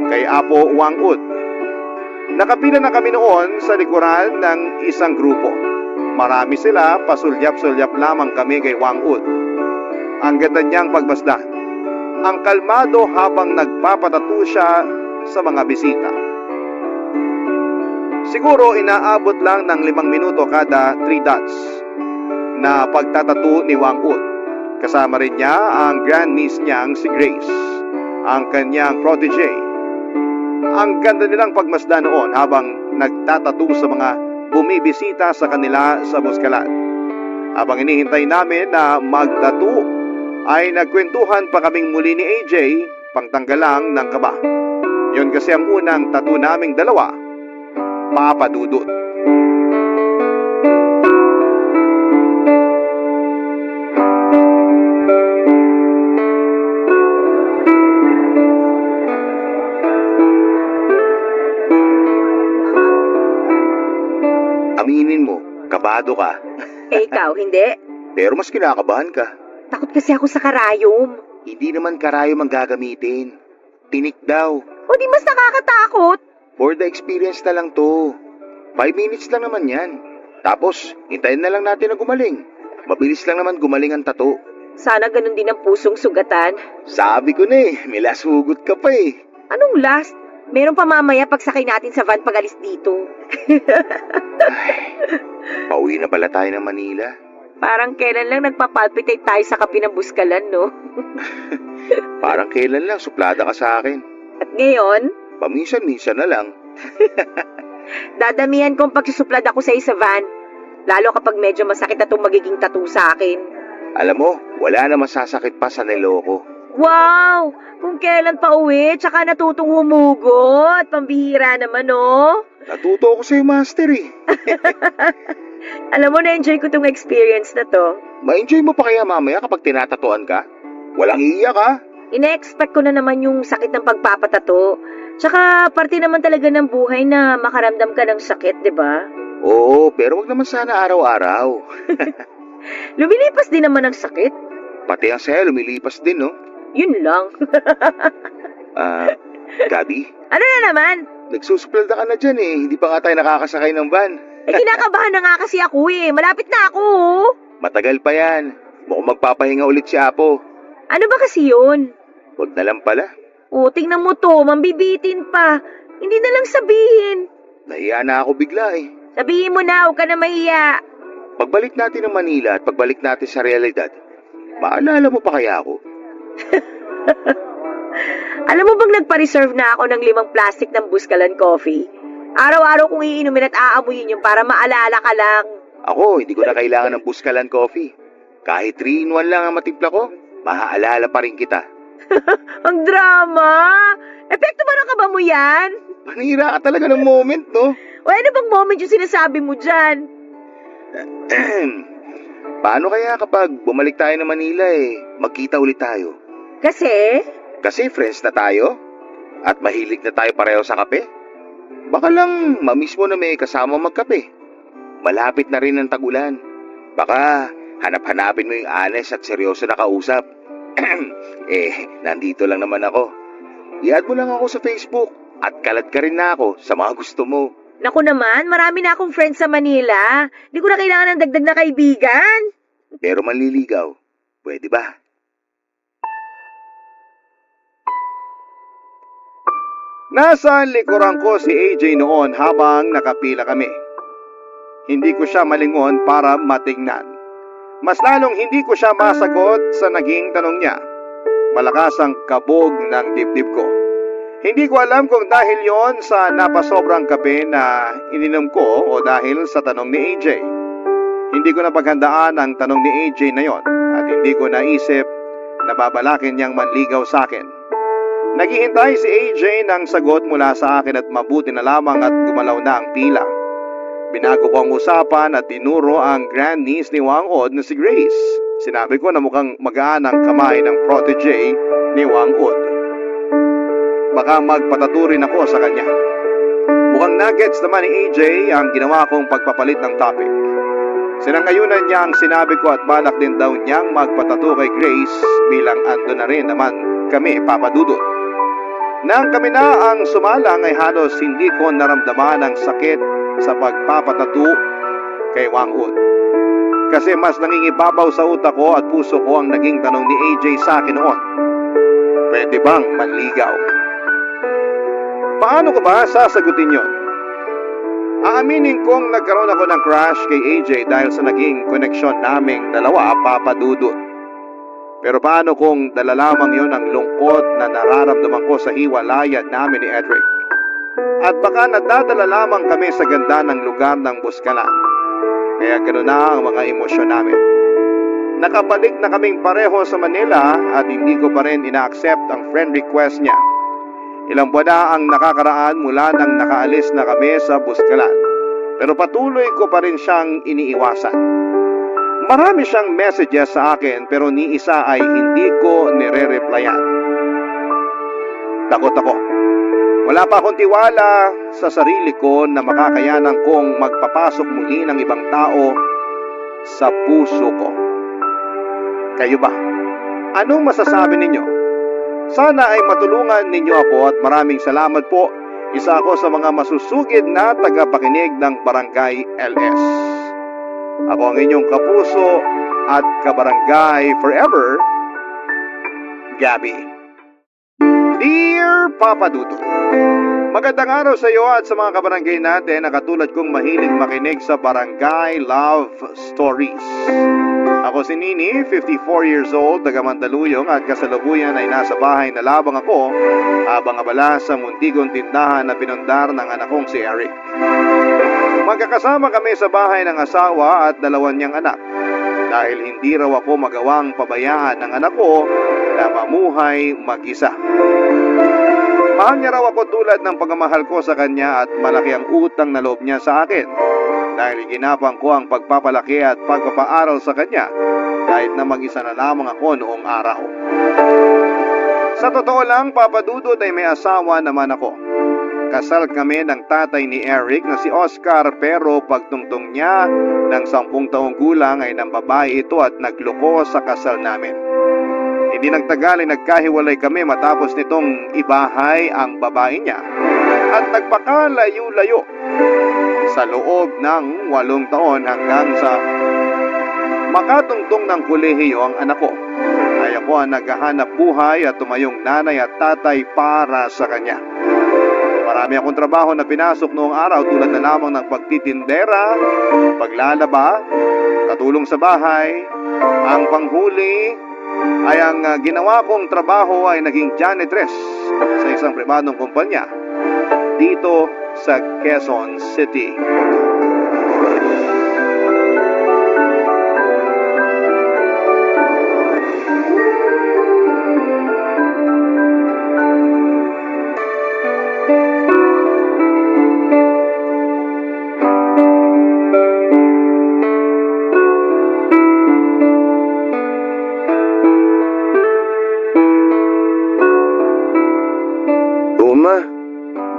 kay Apo Wangud. Nakapila na kami noon sa likuran ng isang grupo. Marami sila, pasulyap-sulyap lamang kami kay Wangud. Ang ganda niyang pagmasdan. Ang kalmado habang nagpapatato siya sa mga bisita. Siguro inaabot lang ng 5 minuto kada 3 dots na pagtatato ni Wangud. Kasama rin niya ang grandniece niyang si Grace, ang kanyang protege. Ang ganda nilang pagmasdan noon habang nagtatato sa mga bumibisita sa kanila sa Buskalan. Habang inihintay namin na magtato, ay nagkwentuhan pa kaming muli ni AJ, pangtanggal lang ng kaba. Yun kasi ang unang tato naming dalawa, Papa Dudut. kabado ka. Eh ikaw, hindi? Pero mas kinakabahan ka. Takot kasi ako sa karayom. Hindi naman karayom ang gagamitin. Tinik daw. O di mas nakakatakot. For the experience na lang to. 5 minutes lang naman yan. Tapos, hintayin na lang natin na gumaling. Mabilis lang naman gumaling ang tato. Sana ganun din ang pusong sugatan. Sabi ko na may lasugot ka pa eh. Anong last? Meron pa mamaya pagsakay natin sa van pag-alis dito. Pauwi na pala tayo ng Manila. Parang kailan lang nagpapalpitate tayo sa kape ng buskalan, no? Parang kailan lang suplada ka sa akin. At ngayon, Paminsan-minsan na lang. dadamihan kong pagsusuplad ako sa isa van. Lalo kapag medyo masakit na itong magiging tattoo sa akin. Alam mo, wala na masasakit pa sa niloko. Wow! Kung kailan pa uwi, tsaka natutong humugot. Pambihira naman, no? Natuto ako sa'yo, master eh. Alam mo, na-enjoy ko tong experience na to. Ma-enjoy mo pa kaya mamaya kapag tinatatuan ka? Walang iiyak ha? Ine-expect ko na naman yung sakit ng pagpapatato. Tsaka parte naman talaga ng buhay na makaramdam ka ng sakit, di ba? Oo, pero wag naman sana araw-araw. Lumilipas din naman ang sakit. Pati ang saya lumilipas din, no? Yun lang. Gabi, Ano na naman? nagsusuplada ka na dyan eh. Hindi pa nga tayo nakakasakay ng van. Eh, kinakabahan na nga kasi ako eh. Malapit na ako. Oh. Matagal pa yan. Mukhang magpapahinga ulit si Apo. Ano ba kasi yun? Wag na lang pala. O, tingnan mo to. Mambibitin pa. Hindi na lang sabihin. Nahiya na ako bigla eh. Sabihin mo na, huwag ka na mahiya. Pagbalik natin ng Manila at pagbalik natin sa realidad, maalala mo pa kaya ako? Alam mo bang nagpa-reserve na ako ng 5 plastic ng Buskalan Coffee? Araw-araw kong iinumin at aamuyin yung para maalala ka lang. Ako, hindi ko na kailangan ng Buskalan Coffee. Kahit 3-in-1 lang ang matimpla ko, maaalala pa rin kita. Ang drama! Epekto ba ng kaba mo yan? Panira ka talaga ng moment, no? O ano bang moment yung sinasabi mo dyan? Paano kaya kapag bumalik tayo ng Manila magkita ulit tayo? Kasi? Kasi friends na tayo? At mahilig na tayo pareho sa kape? Baka lang mamiss mo na may kasama magkape. Malapit na rin ang tag-ulan. Baka hanap-hanapin mo yung honest at seryoso na kausap. Nandito lang naman ako. I-add mo lang ako sa Facebook at kalat ka rin na ako sa mga gusto mo. Naku naman, marami na akong friends sa Manila. Hindi ko na kailangan ng dagdag na kaibigan. Pero manliligaw, pwede ba? Nasa likuran ko si AJ noon habang nakapila kami. Hindi ko siya malingon para matingnan. Mas lalong hindi ko siya masagot sa naging tanong niya. Malakas ang kabog ng dibdib ko. Hindi ko alam kung dahil yon sa napasobrang kape na ininom ko o dahil sa tanong ni AJ. Hindi ko napaghandaan ang tanong ni AJ na yon at hindi ko naisip na babalakin niyang manligaw sa akin. Naghihintay si AJ ng sagot mula sa akin at mabuti na lamang at gumalaw na ang pila. Binago ko ang usapan at tinuro ang grandniece ni Wang Od na si Grace. Sinabi ko na mukhang magaan ang kamay ng protege ni Wang Od. Baka magpataturin ako sa kanya. Mukhang nuggets naman ni AJ ang ginawa kong pagpapalit ng topic. Sinangayunan niya ang sinabi ko at balak din daw niyang magpatato kay Grace bilang ando na rin naman kami papadudot. Nang kami na ang sumalang ay halos hindi ko naramdaman ang sakit sa pagpapatato kay Wang Od. Kasi mas nangingibabaw sa utak ko at puso ko ang naging tanong ni AJ sa akin noon. Pwede bang manligaw? Paano ko ba sasagutin yon? Aaminin kong nagkaroon ako ng crush kay AJ dahil sa naging koneksyon naming dalawa papadudot. Pero paano kung dala lamang yon ang lungkot na nararamdaman ko sa hiwalayan namin ni Edric? At baka nadadala lamang kami sa ganda ng lugar ng Buskalan. Kaya gano'n na ang mga emosyon namin. Nakabalik na kaming pareho sa Manila at hindi ko pa rin ina-accept ang friend request niya. Ilang buwan na ang nakakaraan mula nang nakaalis na kami sa Buskalan. Pero patuloy ko pa rin siyang iniiwasan. Marami siyang messages sa akin pero ni isa ay hindi ko nire-replyan. Takot ako. Wala pa akong tiwala sa sarili ko na makakayanan kong magpapasok muli ng ibang tao sa puso ko. Kayo ba? Anong masasabi ninyo? Sana ay matulungan ninyo ako at maraming salamat po. Isa ako sa mga masusugid na tagapakinig ng Barangay LS. Ako ang inyong kapuso at kabarangay forever, Gabby. Dear Papa Dudo, magandang araw sa iyo at sa mga kabarangay natin na katulad kong mahilig makinig sa Barangay Love Stories. Ako si Nini, 54 years old, taga Mandaluyong at kasalukuyan ay nasa bahay na labang ako habang abala sa muntigong tindahan na pinundar ng anak kong si Eric. Magkakasama kami sa bahay ng asawa at dalawan niyang anak dahil hindi raw ako magawang pabayaan ng anak ko na mamuhay mag-isa. Mahal niya raw ako tulad ng pagmamahal ko sa kanya at malaki ang utang na loob niya sa akin dahil ginapang ko ang pagpapalaki at pagpapaaral sa kanya kahit na mag-isa na lamang ako noong araw. Sa totoo lang, Papa Dudut, ay may asawa naman ako. Kasal kami ng tatay ni Eric na si Oscar pero pagtungtong niya ng 10 taong gulang ay ng babae ito at nagloko sa kasal namin. Hindi nagtagal ay nagkahiwalay kami matapos nitong ibahay ang babae niya at nagpakalayo-layo sa loob ng 8 taon hanggang sa makatungtong ng kolehiyo ang anak ko. Ay ako ang naghahanap buhay at tumayong nanay at tatay para sa kanya. Marami akong trabaho na pinasok noong araw tulad na lamang ng pagtitindera, paglalaba, katulong sa bahay, ang panghuli, ay ang ginawa kong trabaho ay naging janitress sa isang pribadong kumpanya dito sa Quezon City.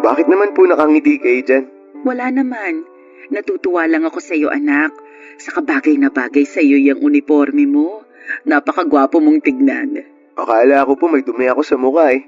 Bakit naman po nakangiti kayo dyan? Wala naman. Natutuwa lang ako sa iyo, anak. Sa kabagay na bagay sa iyo yung uniforme mo. Napakagwapo mong tignan. Akala ko po may dumi ako sa mukha eh.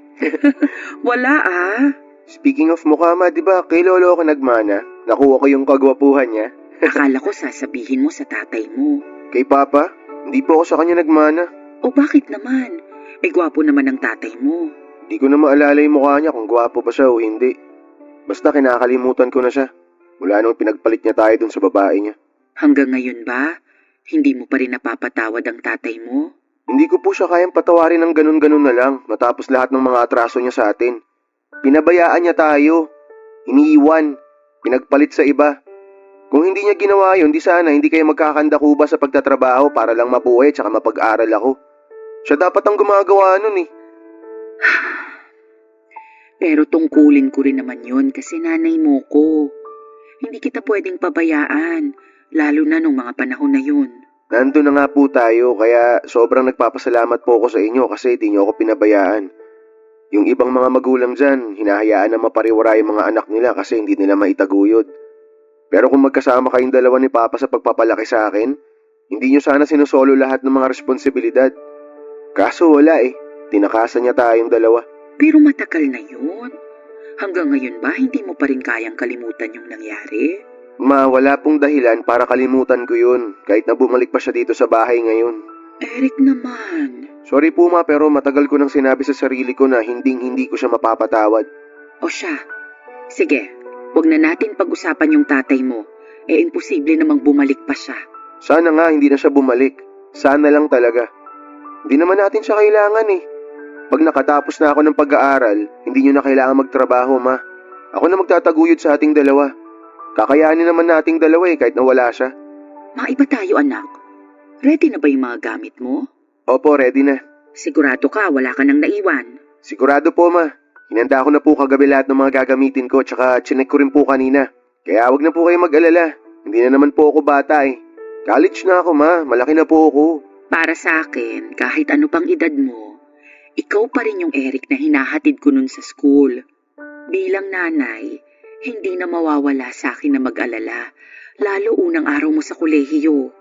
Wala ah. Speaking of mukha ma, di ba kay lolo ako nagmana? Nakuha ko yung kagwapuhan niya. Akala ko sasabihin mo sa tatay mo. Kay papa, hindi po ako sa kanya nagmana. O bakit naman? Eh gwapo naman ang tatay mo. Di ko na maalala yung mukha niya kung gwapo ba siya o hindi. Basta kinakalimutan ko na siya. Mula nung pinagpalit niya tayo dun sa babae niya. Hanggang ngayon ba? Hindi mo pa rin napapatawad ang tatay mo? Hindi ko po siya kayang patawarin ng ganun-ganun na lang matapos lahat ng mga atraso niya sa atin. Pinabayaan niya tayo. Iniiwan. Pinagpalit sa iba. Kung hindi niya ginawa yun, di sana hindi kayo magkakandakuba sa pagtatrabaho para lang mabuhay tsaka mapag-aral ako. Siya dapat ang gumagawa nun eh. Pero tungkulin ko rin naman yun kasi nanay mo ko. Hindi kita pwedeng pabayaan, lalo na nung mga panahon na yun. Nandun na nga po tayo kaya sobrang nagpapasalamat po ako sa inyo kasi di niyo ako pinabayaan. Yung ibang mga magulang dyan, hinahayaan na mapariwara yung mga anak nila kasi hindi nila maitaguyod. Pero kung magkasama kayong dalawa ni Papa sa pagpapalaki sa akin, hindi niyo sana sinusolo lahat ng mga responsibilidad. Kaso wala eh, tinakasan niya tayong dalawa. Pero matagal na yun. Hanggang ngayon ba hindi mo pa rin kayang kalimutan yung nangyari? Ma, wala pong dahilan para kalimutan ko yun kahit na bumalik pa siya dito sa bahay ngayon. Eric naman. Sorry po ma, pero matagal ko nang sinabi sa sarili ko na hindi ko siya mapapatawad. O siya, sige, wag na natin pag-usapan yung tatay mo. Eh imposible namang bumalik pa siya. Sana nga hindi na siya bumalik. Sana lang talaga. Hindi naman natin siya kailangan eh. Pag nakatapos na ako ng pag-aaral, hindi nyo na kailangan magtrabaho, ma. Ako na magtataguyod sa ating dalawa. Kakayanin naman nating dalawa eh, kahit na wala siya. Maiba tayo, anak. Ready na ba yung mga gamit mo? Opo, ready na. Sigurado ka, wala ka nang naiwan. Sigurado po, ma. Hinanda ko na po kagabi lahat ng mga gagamitin ko, tsaka chinek ko rin po kanina. Kaya wag na po kayo mag-alala. Hindi na naman po ako bata eh. College na ako, ma. Malaki na po ako. Para sa akin, kahit ano pang edad mo, ikaw pa rin yung Eric na hinahatid ko nun sa school. Bilang nanay, hindi na mawawala sa akin na mag-alala, lalo unang araw mo sa kolehiyo.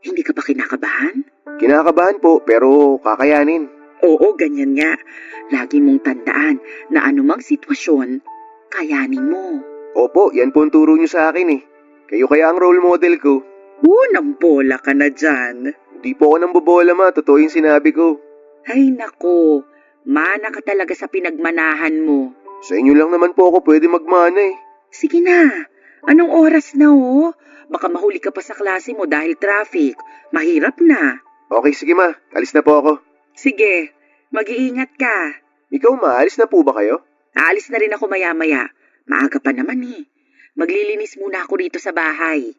Hindi ka ba kinakabahan? Kinakabahan po, pero kakayanin. Oo, ganyan nga. Lagi mong tandaan na anumang sitwasyon, kayanin mo. Opo, yan po ang turo niyo sa akin eh. Kayo kaya ang role model ko. Nang bola ka na dyan. Di po ako nang bobola ma, totoo yung sinabi ko. Ay nako, mana ka talaga sa pinagmanahan mo. Sa inyo lang naman po ako pwede magmana eh. Sige na, anong oras na Baka mahuli ka pa sa klase mo dahil traffic. Mahirap na. Okay, sige ma, alis na po ako. Sige, mag-iingat ka. Ikaw ma, alis na po ba kayo? Aalis na rin ako maya-maya. Maaga pa naman eh. Maglilinis muna ako rito sa bahay.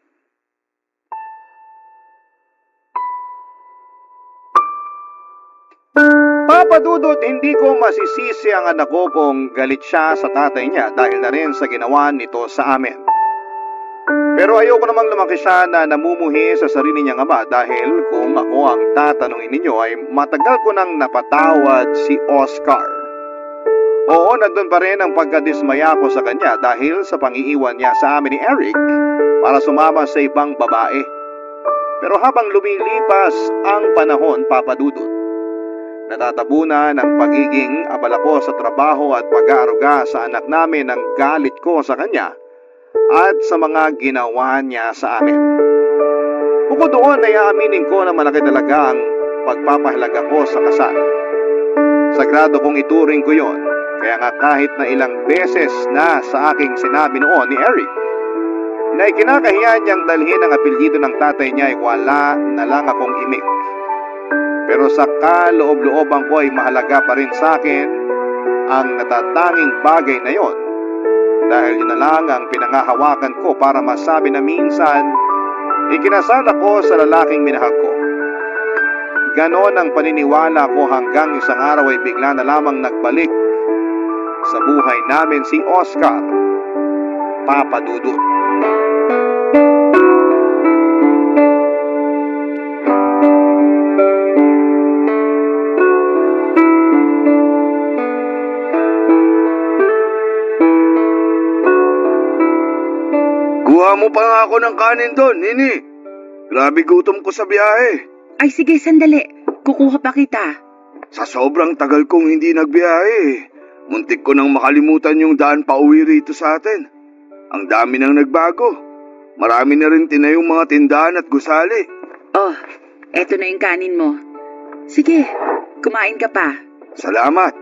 Papa Dudut, hindi ko masisisi ang anak ko kung galit siya sa tatay niya dahil na rin sa ginawa nito sa amin. Pero ayoko namang lumaki siya na namumuhi sa sarili niyang ama dahil kung ako ang tatanungin ninyo ay matagal ko nang napatawad si Oscar. Oo, nandun pa rin ang pagkadismaya ko sa kanya dahil sa pangiiwan niya sa amin ni Eric para sumama sa ibang babae. Pero habang lumilipas ang panahon, Papa Dudut, natatabunan ang pagiging abala ko sa trabaho at pag-aaruga sa anak namin ang galit ko sa kanya at sa mga ginawa niya sa amin. Bukod doon ay aaminin ko na malaki talaga ang pagpapahalaga ko sa kasal. Sagrado kong ituring ko yon, kaya nga kahit na ilang beses na sa aking sinabi noon ni Eric na ikinakahiya niyang dalhin ang apelyido ng tatay niya ay wala na lang akong imik. Pero sa kaloob-looban ko ay mahalaga pa rin sa akin ang natatanging bagay na yon dahil yun na lang ang pinangahawakan ko para masabi na minsan ikinasal ako sa lalaking minahal ko. Ganon ang paniniwala ko hanggang isang araw ay bigla na lamang nagbalik sa buhay namin si Oscar, Papa Dudut. Kuha mo pa nga ako ng kanin doon, Nini. Grabe gutom ko sa biyahe. Ay sige, sandali. Kukuha pa kita. Sa sobrang tagal kong hindi nagbiyahe, muntik ko nang makalimutan yung daan pa uwi rito sa atin. Ang dami nang nagbago. Marami na rin tinayong mga tindahan at gusali. Oh, eto na yung kanin mo. Sige, kumain ka pa. Salamat.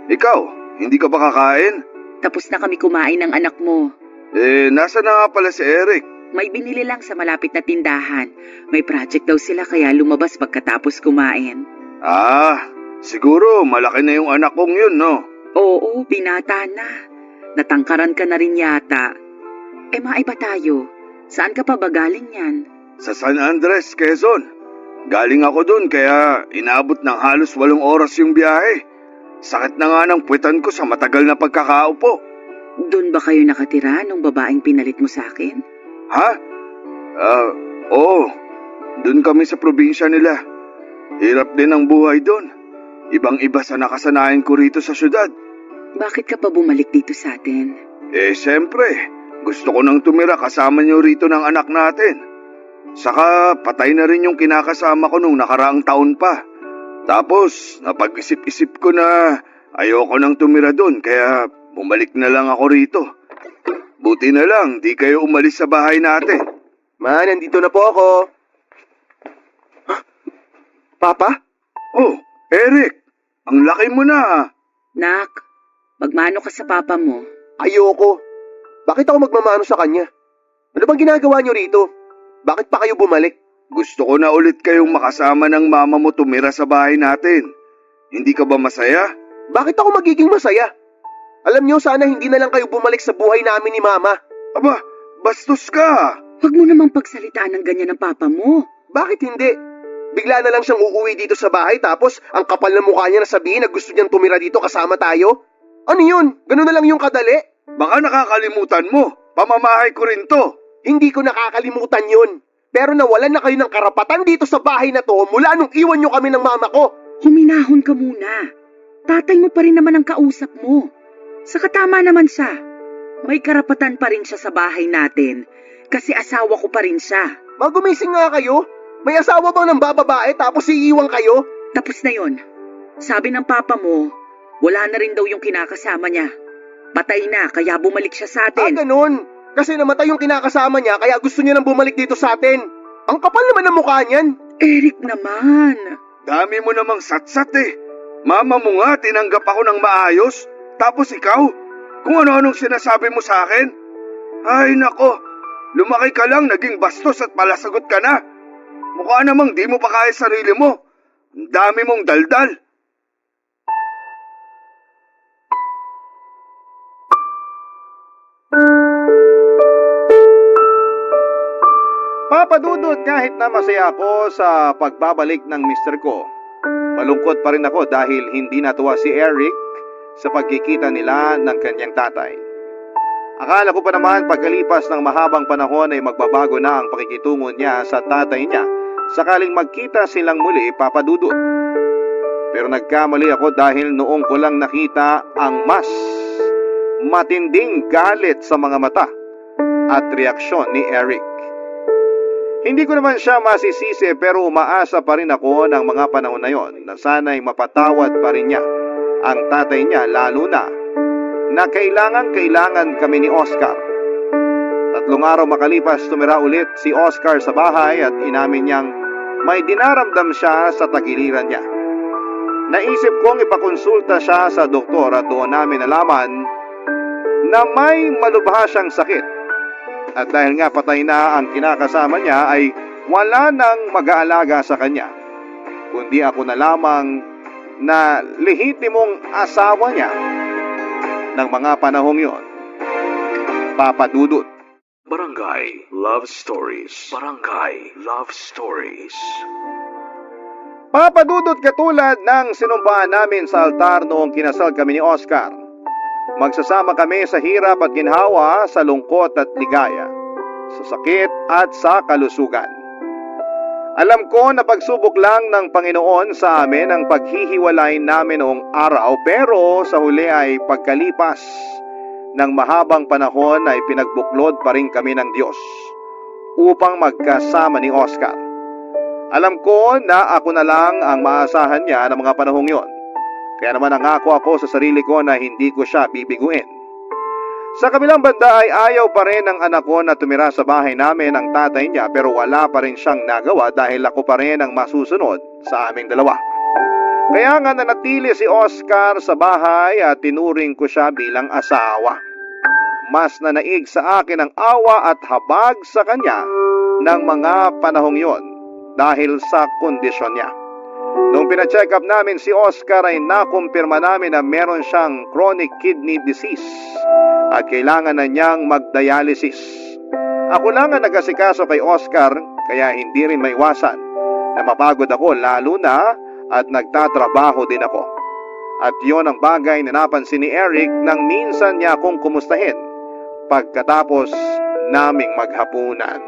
Ikaw, hindi ka ba kakain? Tapos na kami kumain ng anak mo. Nasa na nga pala si Eric? May binili lang sa malapit na tindahan. May project daw sila kaya lumabas pagkatapos kumain. Siguro malaki na yung anak kong yun, no? Oo, binata na. Natangkaran ka na rin yata. Maiba tayo. Saan ka pa ba galing yan? Sa San Andres, Quezon. Galing ako dun kaya inabot ng halos 8 oras yung biyahe. Sakit na nga ng puwetan ko sa matagal na pagkakaupo. Doon ba kayo nakatira nung babaeng pinalit mo sa akin? Ha? Oo. Doon kami sa probinsya nila. Hirap din ang buhay doon. Ibang-iba sa nakasanayan ko rito sa syudad. Bakit ka pa bumalik dito sa atin? Siyempre. Gusto ko nang tumira kasama niyo rito ng anak natin. Saka patay na rin yung kinakasama ko nung nakaraang taon pa. Tapos napag-isip-isip ko na ayoko nang tumira doon kaya bumalik na lang ako rito. Buti na lang, di kayo umalis sa bahay natin. Ma, nandito na po ako. Papa? Oh, Eric, ang laki mo na. Nak, magmano ka sa papa mo? Ayoko. Bakit ako magmamano sa kanya? Ano bang ginagawa niyo rito? Bakit pa kayo bumalik? Gusto ko na ulit kayong makasama ng mama mo tumira sa bahay natin. Hindi ka ba masaya? Bakit ako magiging masaya? Alam niyo, sana hindi na lang kayo bumalik sa buhay namin ni Mama. Aba, bastos ka. Huwag mo namang pagsalitaan ng ganyan ng papa mo. Bakit hindi? Bigla na lang siyang uuwi dito sa bahay tapos ang kapal na mukha niya na sabihin na gusto niyang tumira dito kasama tayo? Ano yun? Ganun na lang yung kadali? Baka nakakalimutan mo. Pamamahay ko rin to. Hindi ko nakakalimutan yun. Pero nawalan na kayo ng karapatan dito sa bahay na to mula nung iwan niyo kami ng mama ko. Huminahon ka muna. Tatay mo pa rin naman ang kausap mo. Saka tama naman siya. May karapatan pa rin siya sa bahay natin kasi asawa ko pa rin siya. Magumising nga kayo. May asawa bang nang bababae tapos iiwan kayo? Tapos na yon. Sabi ng papa mo, wala na rin daw yung kinakasama niya. Patay na kaya bumalik siya sa atin. Ganun. Kasi namatay yung kinakasama niya kaya gusto niya nang bumalik dito sa atin. Ang kapal naman ng mukha niyan. Eric naman. Dami mo namang satsat eh. Mama mo nga, tinanggap ako ng maayos. Tapos ikaw, kung ano-anong sinasabi mo sa akin. Ay nako, lumaki ka lang, naging bastos at palasagot ka na. Mukha namang di mo pa kaya sarili mo. Ang dami mong daldal. Papadudod kahit na masaya ako sa pagbabalik ng mister ko. Malungkot pa rin ako dahil hindi natuwa si Eric sa pagkikita nila ng kanyang tatay. Akala ko pa naman pagkalipas ng mahabang panahon ay magbabago na ang pakikitungo niya sa tatay niya sakaling magkita silang muli, Papadudod. Pero nagkamali ako dahil noong ko lang nakita ang mas matinding galit sa mga mata at reaksyon ni Eric. Hindi ko naman siya masisisi pero umaasa pa rin ako ng mga panahon na yon na sana'y mapatawad pa rin niya ang tatay niya, lalo na kailangan kami ni Oscar. 3 araw makalipas tumira ulit si Oscar sa bahay at inamin niyang may dinaramdam siya sa tagiliran niya. Naisip kong ipakonsulta siya sa doktor at doon namin nalaman na may malubha siyang sakit. At dahil nga patay na ang kinakasama niya ay wala nang mag-aalaga sa kanya, kundi ako na lamang na lehitimong asawa niya ng mga panahong yon. Papadudod. Barangay Love Stories. Barangay Love Stories. Papadudod katulad ng sinumpaan namin sa altar noong kinasal kami ni Oscar. Magsasama kami sa hirap at ginhawa, sa lungkot at ligaya, sa sakit at sa kalusugan. Alam ko na pagsubok lang ng Panginoon sa amin ang paghihiwalay namin noong araw, pero sa huli ay pagkalipas ng mahabang panahon ay pinagbuklod pa rin kami ng Diyos upang magkasama ni Oscar. Alam ko na ako na lang ang maasahan niya ng mga panahong yon. Kaya naman nangako ako sa sarili ko na hindi ko siya bibiguin. Sa kabilang banda ay ayaw pa rin ng anak ko na tumira sa bahay namin ang tatay niya, pero wala pa rin siyang nagawa dahil ako pa rin ang masusunod sa aming dalawa. Kaya nga nanatili si Oscar sa bahay at tinuring ko siya bilang asawa. Mas nanaig sa akin ang awa at habag sa kanya ng mga panahong yon dahil sa kondisyon niya. Nung pina-check up namin si Oscar ay nakumpirma namin na meron siyang chronic kidney disease at kailangan na niyang mag-dialysis. Ako lang ang nag-asikaso kay Oscar kaya hindi rin maiwasan na mapagod ako, lalo na at nagtatrabaho din ako. At yon ang bagay na napansin ni Eric nang minsan niya akong kumustahin pagkatapos naming maghapunan.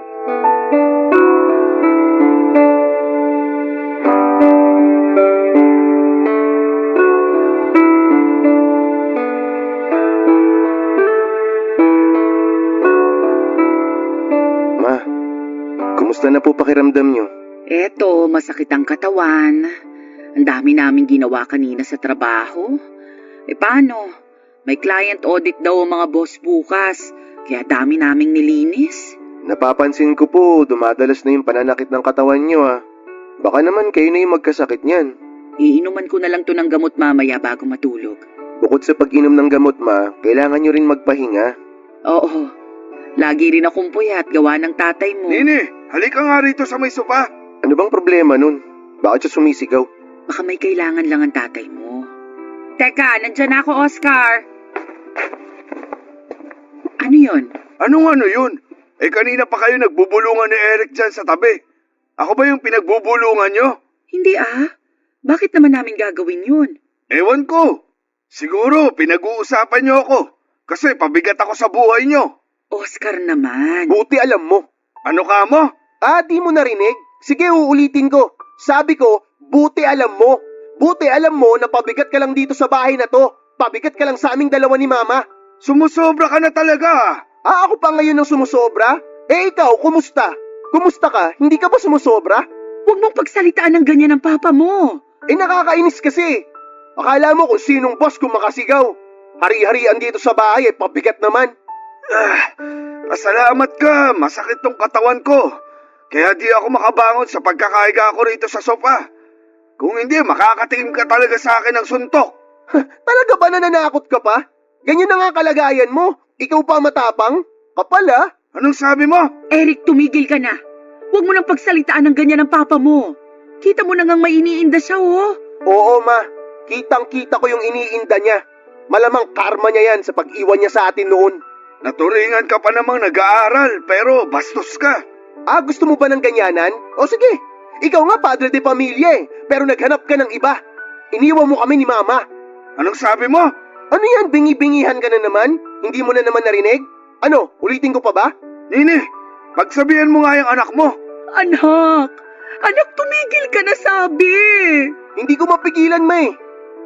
Kumusta na po pakiramdam niyo? Eto, masakit ang katawan. Ang dami naming ginawa kanina sa trabaho. Paano? May client audit daw ang mga boss bukas, kaya dami naming nilinis. Napapansin ko po, dumadalas na yung pananakit ng katawan niyo Baka naman kayo na yung magkasakit niyan. Iinuman ko na lang to ng gamot mamaya bago matulog. Bukod sa pag-inom ng gamot, kailangan niyo rin magpahinga. Oo, lagi rin akong puyat gawa ng tatay mo. Nini, halika nga rito sa may sopa. Ano bang problema nun? Bakit siya sumisigaw? Baka may kailangan lang ang tatay mo. Teka, nandyan na ako, Oscar. Ano yon? Anong ano yun? Kanina pa kayo nagbubulungan ni Eric dyan sa tabi. Ako ba yung pinagbubulungan nyo? Hindi Bakit naman namin gagawin yun? Ewan ko. Siguro pinag-uusapan nyo ako. Kasi pabigat ako sa buhay nyo. Oscar naman. Buti alam mo. Ano ka mo? Di mo narinig? Sige, uulitin ko. Sabi ko, buti alam mo. Buti alam mo na pabigat ka lang dito sa bahay na to. Pabigat ka lang sa aming dalawa ni Mama. Sumusobra ka na talaga. Ako pa ngayon ang sumusobra? Ikaw, kumusta? Kumusta ka? Hindi ka ba sumusobra? Huwag mong pagsalitaan ng ganyan ng papa mo. Nakakainis kasi. Akala mo kung sinong boss kung makasigaw. Hari-harian dito sa bahay, pabigat naman. Pasalamat ka, masakit tong katawan ko. Kaya di ako makabangon sa pagkakaiga ko rito sa sofa. Kung hindi, makakatingin ka talaga sa akin ng suntok. Talaga ba nananakot ka pa? Ganyan na nga kalagayan mo. Ikaw pa matapang? Kapal ah. Anong sabi mo? Eric, tumigil ka na. Huwag mo nang pagsalitaan ng ganyan ng papa mo. Kita mo na ngang may iniinda siya, oh. Oo ma, kitang-kita ko yung iniinda niya. Malamang karma niya yan sa pag-iwan niya sa atin noon. Naturingan ka pa namang nag-aaral, pero bastos ka. Gusto mo ba ng ganyanan? O sige, ikaw nga padre de pamilya pero naghanap ka ng iba. Iniwan mo kami ni Mama. Anong sabi mo? Ano yan, bingi-bingihan ka na naman? Hindi mo na naman narinig? Ano, ulitin ko pa ba? Nini, pagsabihan mo nga yung anak mo. Anak, tumigil ka na sabi. Hindi ko mapigilan ma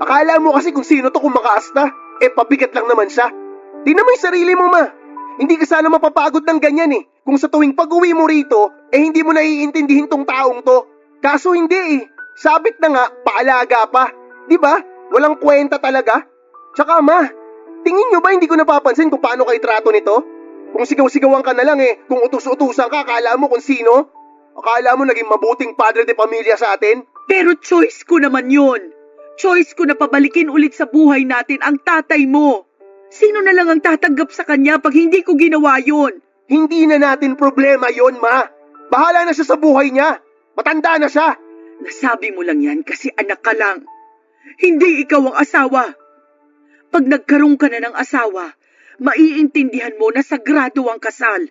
Akala mo kasi kung sino to kumakaasta. Pabigat lang naman siya. Tingnan mo yung sarili mo ma. Hindi ka sana mapapagod ng ganyan Kung sa tuwing pag-uwi mo rito, hindi mo naiintindihin tong taong to. Kaso hindi Sabit na nga, paalaga pa. Di ba? Walang kwenta talaga. Tsaka ma, tingin nyo ba hindi ko napapansin kung paano kayo trato nito? Kung sigaw-sigawan ka na lang kung utus-utusan ka, akala mo kung sino? Akala mo naging mabuting padre de pamilya sa atin? Pero choice ko naman yun. Choice ko na pabalikin ulit sa buhay natin ang tatay mo. Sino na lang ang tatanggap sa kanya pag hindi ko ginawa yun? Hindi na natin problema yon ma. Bahala na siya sa buhay niya. Matanda na siya. Nasabi mo lang yan kasi anak ka lang. Hindi ikaw ang asawa. Pag nagkaroon ka na ng asawa, maiintindihan mo na sagrado ang kasal.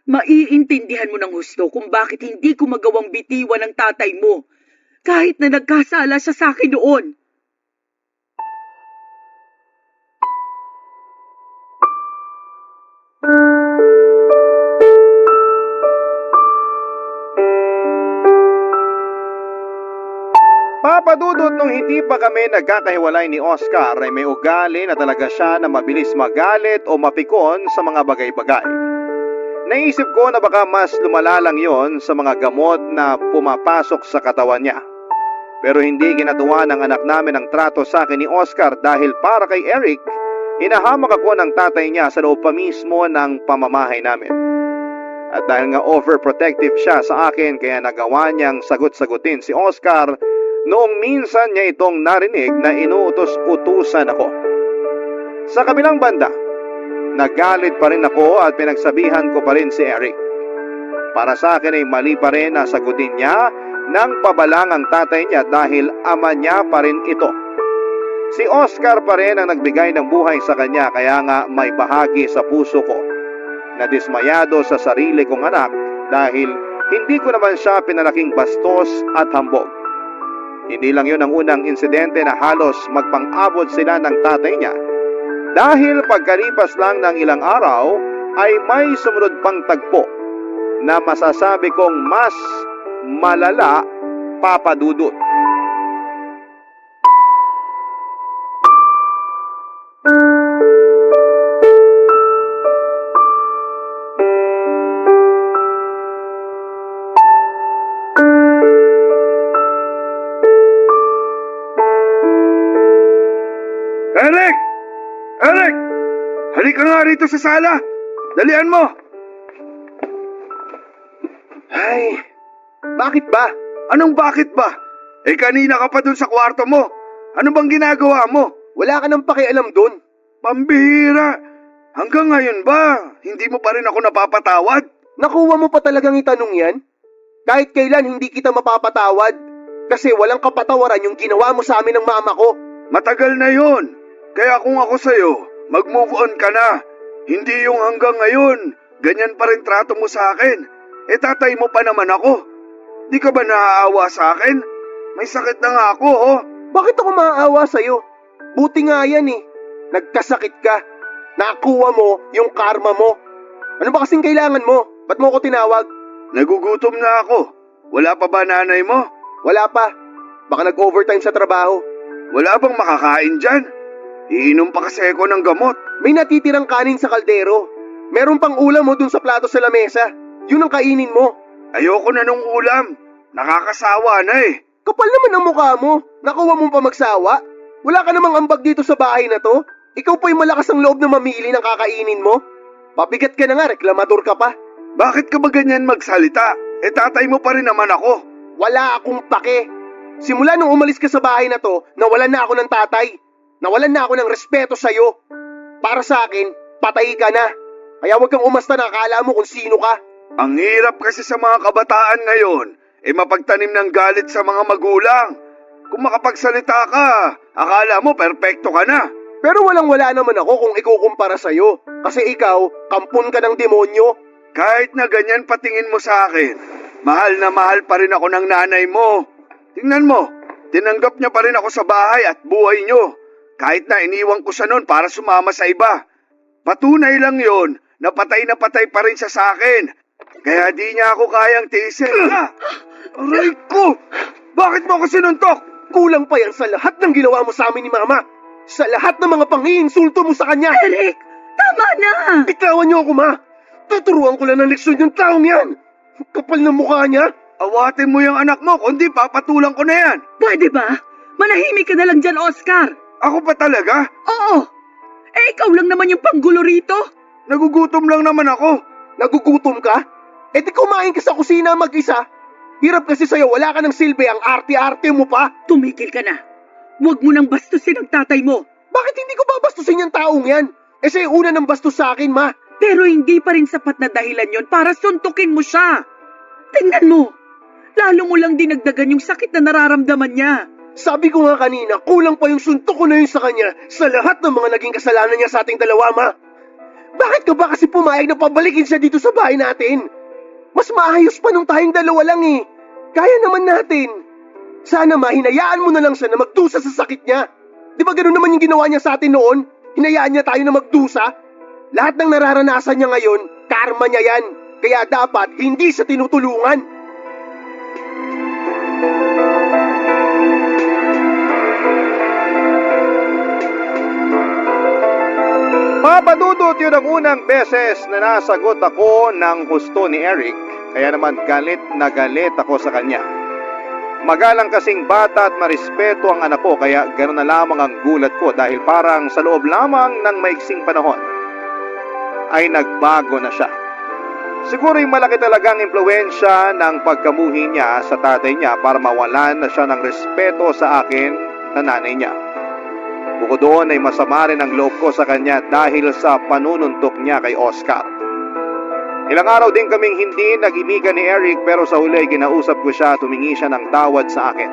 Maiintindihan mo ng husto kung bakit hindi ko magawang bitiwan ng tatay mo kahit na nagkasala siya sa akin noon. Papadudot nung hindi pa kami nagkakahiwalay ni Oscar ay may ugali na talaga siya na mabilis magalit o mapikon sa mga bagay-bagay. Naisip ko na baka mas lumala lang yon sa mga gamot na pumapasok sa katawan niya. Pero hindi ginatuwa ng anak namin ang trato sa akin ni Oscar dahil para kay Eric, hinahamak ako ng tatay niya sa loob pa mismo ng pamamahay namin. At dahil nga overprotective siya sa akin kaya nagawa niyang sagot-sagutin si Oscar noong minsan niya itong narinig na inuutos-utusan ako. Sa kabilang banda, nagalit pa rin ako at pinagsabihan ko pa rin si Eric. Para sa akin ay mali pa rin na sagutin niya ng pabalang ang tatay niya dahil ama niya pa rin ito. Si Oscar pa rin ang nagbigay ng buhay sa kanya kaya nga may bahagi sa puso ko na dismayado sa sarili kong anak dahil hindi ko naman siya pinalaking bastos at hambog. Hindi lang yun ang unang insidente na halos magpang-abot sila ng tatay niya. Dahil pagkalipas lang ng ilang araw ay may sumunod pang tagpo na masasabi kong mas malala, Papa Dudut. Eric! Eric! Halika nga rito sa sala. Dalian mo. Ay, bakit ba? Anong bakit ba? Kanina ka pa dun sa kwarto mo. Ano bang ginagawa mo? Wala ka nang pakialam dun. Pambihira. Hanggang ngayon ba, hindi mo pa rin ako napapatawad? Nakuha mo pa talagang itanong yan? Kahit kailan hindi kita mapapatawad. Kasi walang kapatawaran yung ginawa mo sa amin ng mama ko. Matagal na yon. Kaya kung ako sa'yo, mag-move on ka na. Hindi yung hanggang ngayon, ganyan pa rin trato mo sa akin. Tatay mo pa naman ako. Di ka ba naaawa sa akin? May sakit na nga ako, oh. Bakit ako maaawa sa'yo? Buti nga yan Nagkasakit ka. Nakuha mo yung karma mo. Ano ba kasing kailangan mo? Ba't mo ko tinawag? Nagugutom na ako. Wala pa ba nanay mo? Wala pa. Baka nag-overtime sa trabaho. Wala bang makakain dyan? Iinom pa kasi ako ng gamot. May natitirang kanin sa kaldero. Meron pang ulam mo dun sa plato sa lamesa. Yun ang kainin mo. Ayoko na nung ulam. Nakakasawa na eh. Kapal naman ang mukha mo. Nakuha mo pa magsawa. Wala ka namang ambag dito sa bahay na to. Ikaw pa yung malakas ang loob na mamili ng kakainin mo. Pabigat ka na nga, reklamador ka pa. Bakit ka ba ganyan magsalita? Tatay mo pa rin naman ako. Wala akong pake. Simula nung umalis ka sa bahay na to, nawalan na ako ng tatay. Nawalan na ako ng respeto sa'yo. Para sa akin, patay ka na. Kaya huwag kang umasta na akala mo kung sino ka. Ang hirap kasi sa mga kabataan ngayon, mapagtanim ng galit sa mga magulang. Kung makapagsalita ka, akala mo perpekto ka na. Pero walang-wala naman ako kung ikukumpara sa'yo. Kasi ikaw, kampon ka ng demonyo. Kahit na ganyan patingin mo sa akin, mahal na mahal pa rin ako ng nanay mo. Tingnan mo, tinanggap niya pa rin ako sa bahay at buhay niyo. Kahit na iniwan ko siya noon para sumama sa iba. Patunay lang yon na patay pa rin siya sa akin. Kaya di niya ako kayang tiisin. Aray ko! Bakit mo ako sinuntok? Kulang pa yan sa lahat ng ginawa mo sa amin ni Mama. Sa lahat ng mga pang-iinsulto mo sa kanya. Eric, tama na! Bitawan niyo ako, Ma. Tuturuan ko lang ng leksyon yung taong yan. Kapal ng mukha niya. Awatin mo yung anak mo, kundi papatulang ko na yan. Pwede ba? Manahimik ka na lang dyan, Oscar. Ako pa talaga? Oo. Ikaw lang naman yung panggulo rito. Nagugutom lang naman ako. Nagugutom ka? Di kumain ka sa kusina mag-isa. Hirap kasi sa'yo, wala ka ng silbi, ang arte-arte mo pa. Tumigil ka na. Huwag mo nang bastusin ang tatay mo. Bakit hindi ko babastusin yung taong yan? Siya yung una ng bastos sa akin, Ma. Pero hindi pa rin sapat na dahilan yon para suntukin mo siya. Tingnan mo. Lalo mo lang dinagdagan yung sakit na nararamdaman niya. Sabi ko nga kanina, kulang pa yung suntok ko na yun sa kanya sa lahat ng mga naging kasalanan niya sa ating dalawa, Ma. Bakit ka ba kasi pumayag na pabalikin siya dito sa bahay natin? Mas maayos pa nung tayong dalawa lang eh. Kaya naman natin. Sana hinayaan mo na lang siya na magdusa sa sakit niya. Di ba ganoon naman yung ginawa niya sa atin noon? Hinayaan niya tayo na magdusa? Lahat ng nararanasan niya ngayon, karma niya yan. Kaya dapat hindi siya tinutulungan. Papadudot yun ang unang beses na nasagot ako ng husto ni Eric, kaya naman galit na galit ako sa kanya. Magalang kasing bata at marespeto ang anak ko, kaya gano'n na lamang ang gulat ko dahil parang sa loob lamang ng maiksing panahon ay nagbago na siya. Siguro yung malaki talagang impluwensya ng pagkamuhi niya sa tatay niya para mawalan na siya ng respeto sa akin na nanay niya. Bukod doon ay masama rin ang loob ko sa kanya dahil sa panununtok niya kay Oscar. Ilang araw din kaming hindi nag-imikan ni Eric pero sa huli ay ginausap ko siya at humingi siya ng tawad sa akin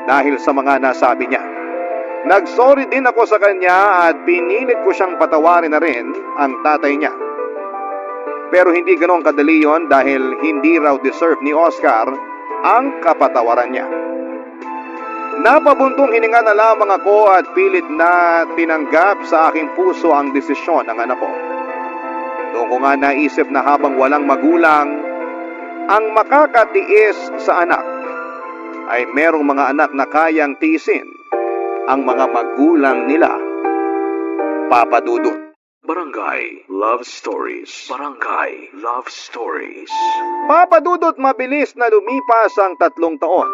dahil sa mga nasabi niya. Nagsorry din ako sa kanya at pinilit ko siyang patawarin na rin ang tatay niya. Pero hindi ganoon kadali yon dahil hindi raw deserve ni Oscar ang kapatawaran niya. Napabuntong hininga na lamang ako at pilit na tinanggap sa aking puso ang desisyon ng anak ko. Doon ko nga naisip na habang walang magulang ang makakatiis sa anak, ay merong mga anak na kayang tiisin ang mga magulang nila. Papadudot. Barangay Love Stories. Barangay Love Stories. Papadudot, mabilis na lumipas ang 3 taon.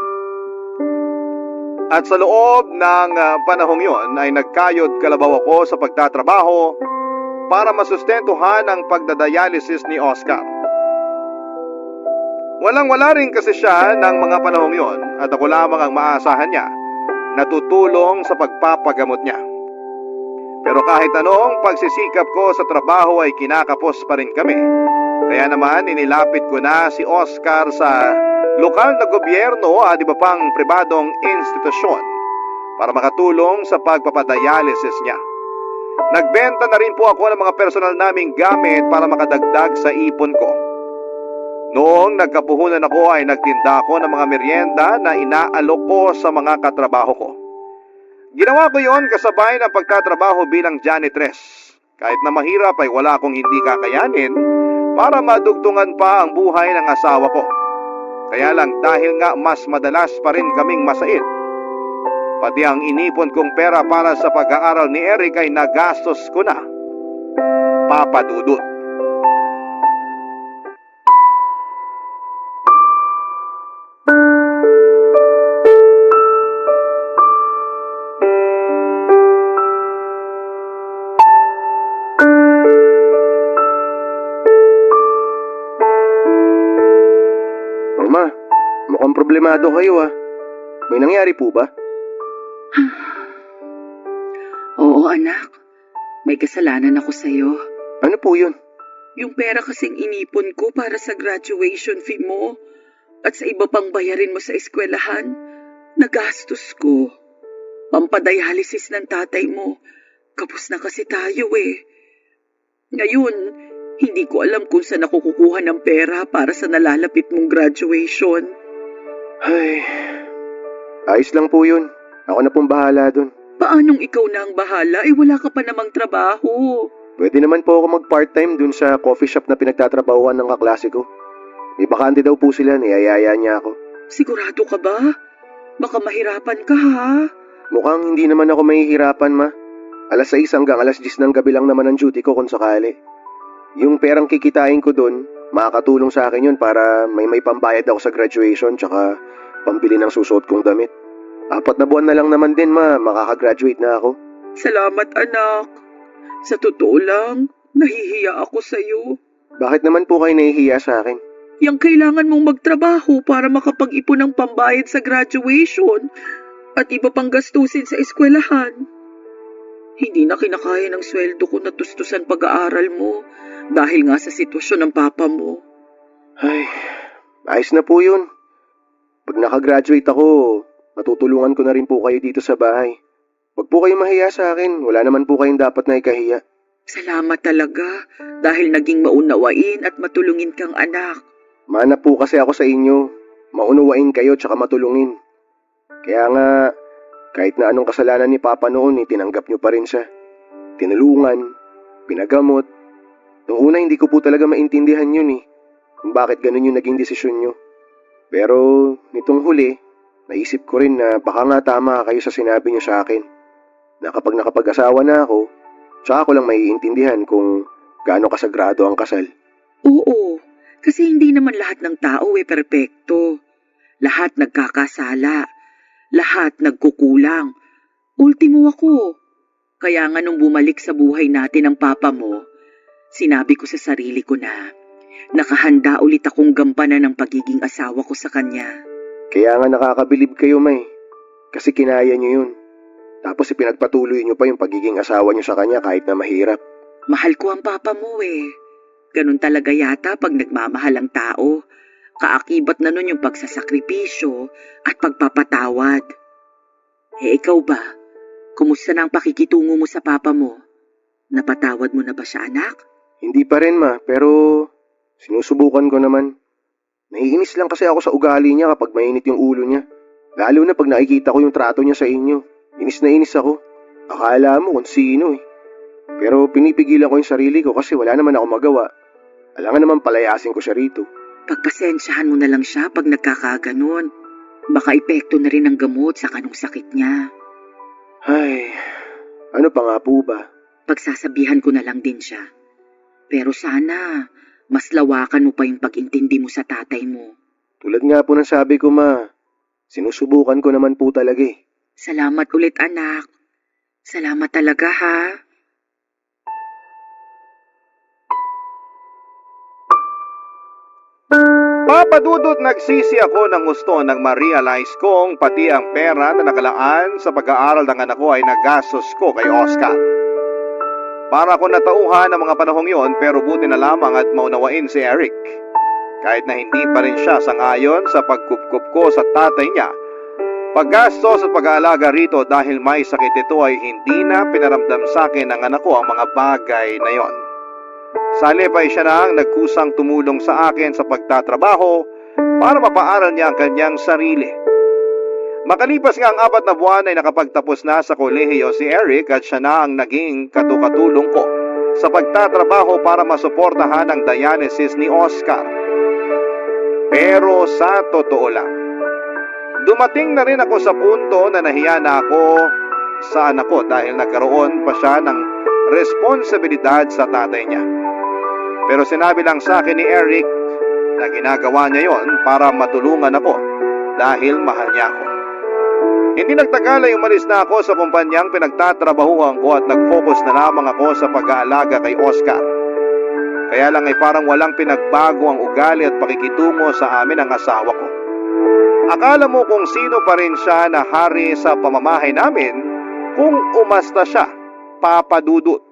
At sa loob ng panahong yon ay nagkayod kalabaw ako sa pagtatrabaho para masustentuhan ang pagdadialysis ni Oscar. Walang-wala rin kasi siya ng mga panahong yon at ako lamang ang maasahan niya na tutulong sa pagpapagamot niya. Pero kahit anong pagsisikap ko sa trabaho ay kinakapos pa rin kami. Kaya naman inilapit ko na si Oscar sa lokal na gobyerno at iba pang pribadong institusyon para makatulong sa pagpapadialysis niya. Nagbenta na rin po ako ng mga personal naming gamit para makadagdag sa ipon ko. Noong nagkapuhunan ako ay nagtinda ako ng mga merienda na inaalok ko sa mga katrabaho ko. Ginawa ko yon kasabay ng pagtatrabaho bilang janitress. Kahit na mahirap ay wala akong hindi kakayanin para madugtungan pa ang buhay ng asawa ko. Kaya lang dahil nga mas madalas pa rin kaming masait, Pati ang inipon kong pera para sa pag-aaral ni Eric ay nagastos ko na. Papa Dudut. Mama, mukhang problemado kayo ah. May nangyari po ba? Oo, anak. May kasalanan ako sa'yo. Ano po yun? Yung pera kasing inipon ko para sa graduation fee mo at sa iba pang bayarin mo sa eskwelahan, nagastos ko. Pampadialysis ng tatay mo. Kapos na kasi tayo eh. Ngayon, hindi ko alam kung saan ako kukuha ng pera para sa nalalapit mong graduation. Ay, ayos lang po yun. Ako na pong bahala dun. Paanong ikaw na ang bahala? Wala ka pa namang trabaho. Pwede naman po ako mag-part-time dun sa coffee shop na pinagtatrabahuan ng kaklase ko. May bakante daw po sila, niyayaya niya ako. Sigurado ka ba? Baka mahirapan ka ha? Mukhang hindi naman ako mahihirapan, ma. Alas 6 hanggang alas 10 ng gabi lang naman ang duty ko kung sakali. Yung perang kikitain ko dun, makakatulong sa akin yun para may pambayad ako sa graduation tsaka pambili ng susuot kong damit. 4 na buwan na lang naman din, ma. Makakagraduate na ako. Salamat anak. Sa totoo lang, nahihiya ako sa'yo. Bakit naman po kayo nahihiya sa akin? Yang kailangan mong magtrabaho para makapag-ipon ng pambayad sa graduation at iba pang gastusin sa eskwelahan. Hindi na kinakaya ng sweldo ko na tustusan pag-aaral mo dahil nga sa sitwasyon ng papa mo. Ay, ayos na po yun. Pag nakagraduate ako, matutulungan ko na rin po kayo dito sa bahay. Huwag po kayo mahiya sa akin. Wala naman po kayong dapat na ikahiya. Salamat talaga dahil naging maunawain at matulungin kang anak. Mana po kasi ako sa inyo. Maunawain kayo tsaka matulungin. Kaya nga, kahit na anong kasalanan ni Papa noon, tinanggap nyo pa rin siya. Tinulungan, pinagamot. Noong una hindi ko po talaga maintindihan yun kung bakit ganun yung naging desisyon nyo. Pero nitong huli, naisip ko rin na baka nga tama kayo sa sinabi nyo sa akin. Na kapag nakapag-asawa na ako, tsaka ko lang maiintindihan kung gaano kasagrado ang kasal. Oo, kasi hindi naman lahat ng tao perpekto. Lahat nagkakasala. Lahat nagkukulang. Ultimo ako. Kaya nga nung bumalik sa buhay natin ang papa mo, sinabi ko sa sarili ko na nakahanda ulit akong gampanan ng pagiging asawa ko sa kanya. Kaya nga nakakabilib kayo, May. Kasi kinaya nyo yun. Tapos ipinagpatuloy nyo pa yung pagiging asawa nyo sa kanya kahit na mahirap. Mahal ko ang papa mo Ganun talaga yata pag nagmamahal ang tao. Kaakibat na nun yung pagsasakripisyo at pagpapatawad. Ikaw ba? Kumusta na ang pakikitungo mo sa papa mo? Napatawad mo na ba siya, anak? Hindi pa rin, ma. Pero sinusubukan ko naman. Naiinis lang kasi ako sa ugali niya kapag mainit yung ulo niya. Lalo na pag nakikita ko yung trato niya sa inyo. Inis na inis ako. Akala mo kung sino Pero pinipigilan ko yung sarili ko kasi wala naman ako magawa. Alangan naman palayasin ko siya rito. Pagpasensyahan mo na lang siya pag nagkakaganon. Baka epekto na rin ang gamot sa kanong sakit niya. Ay, ano pa nga po ba? Pagsasabihan ko na lang din siya. Pero sana, mas lawakan mo pa yung pag-intindi mo sa tatay mo. Tulad nga po ng sabi ko, ma. Sinusubukan ko naman po talaga Salamat ulit, anak. Salamat talaga, ha? Papa Dudut, nagsisi ako ng gusto nang ma-realize kong pati ang pera na nakalaan sa pag-aaral ng anak ko ay nagastos ko kay Oscar. Para ako natauhan ng mga panahong yon pero buti na lamang at maunawain si Eric. Kahit na hindi pa rin siya sangayon sa pagkupkup ko sa tatay niya, paggastos at pag-aalaga rito dahil may sakit ito ay hindi na pinaramdam sa akin ng anak ko ang mga bagay na yon. Sa halip ay siya na ang nagkusang tumulong sa akin sa pagtatrabaho para mapaaral niya ang kanyang sarili. Makalipas nga ang 4 na buwan ay nakapagtapos na sa kolehiyo si Eric at siya na ang naging katukatulong ko sa pagtatrabaho para masuportahan ang dialysis ni Oscar. Pero sa totoo lang, Dumating na rin ako sa punto na nahiya na ako sa anak ko dahil nagkaroon pa siya ng responsibilidad sa tatay niya. Pero sinabi lang sa akin ni Eric na ginagawa niya yon para matulungan ako dahil mahal niya ako. Hindi nagtagal ay umalis na ako sa kumpanyang pinagtatrabahuhan ko at nag-focus na lamang ako sa pag-aalaga kay Oscar. Kaya lang ay parang walang pinagbago ang ugali at pakikitungo sa amin ng asawa ko. Akala mo kung sino pa rin siya na hari sa pamamahay namin kung umasta siya, Papa Dudut.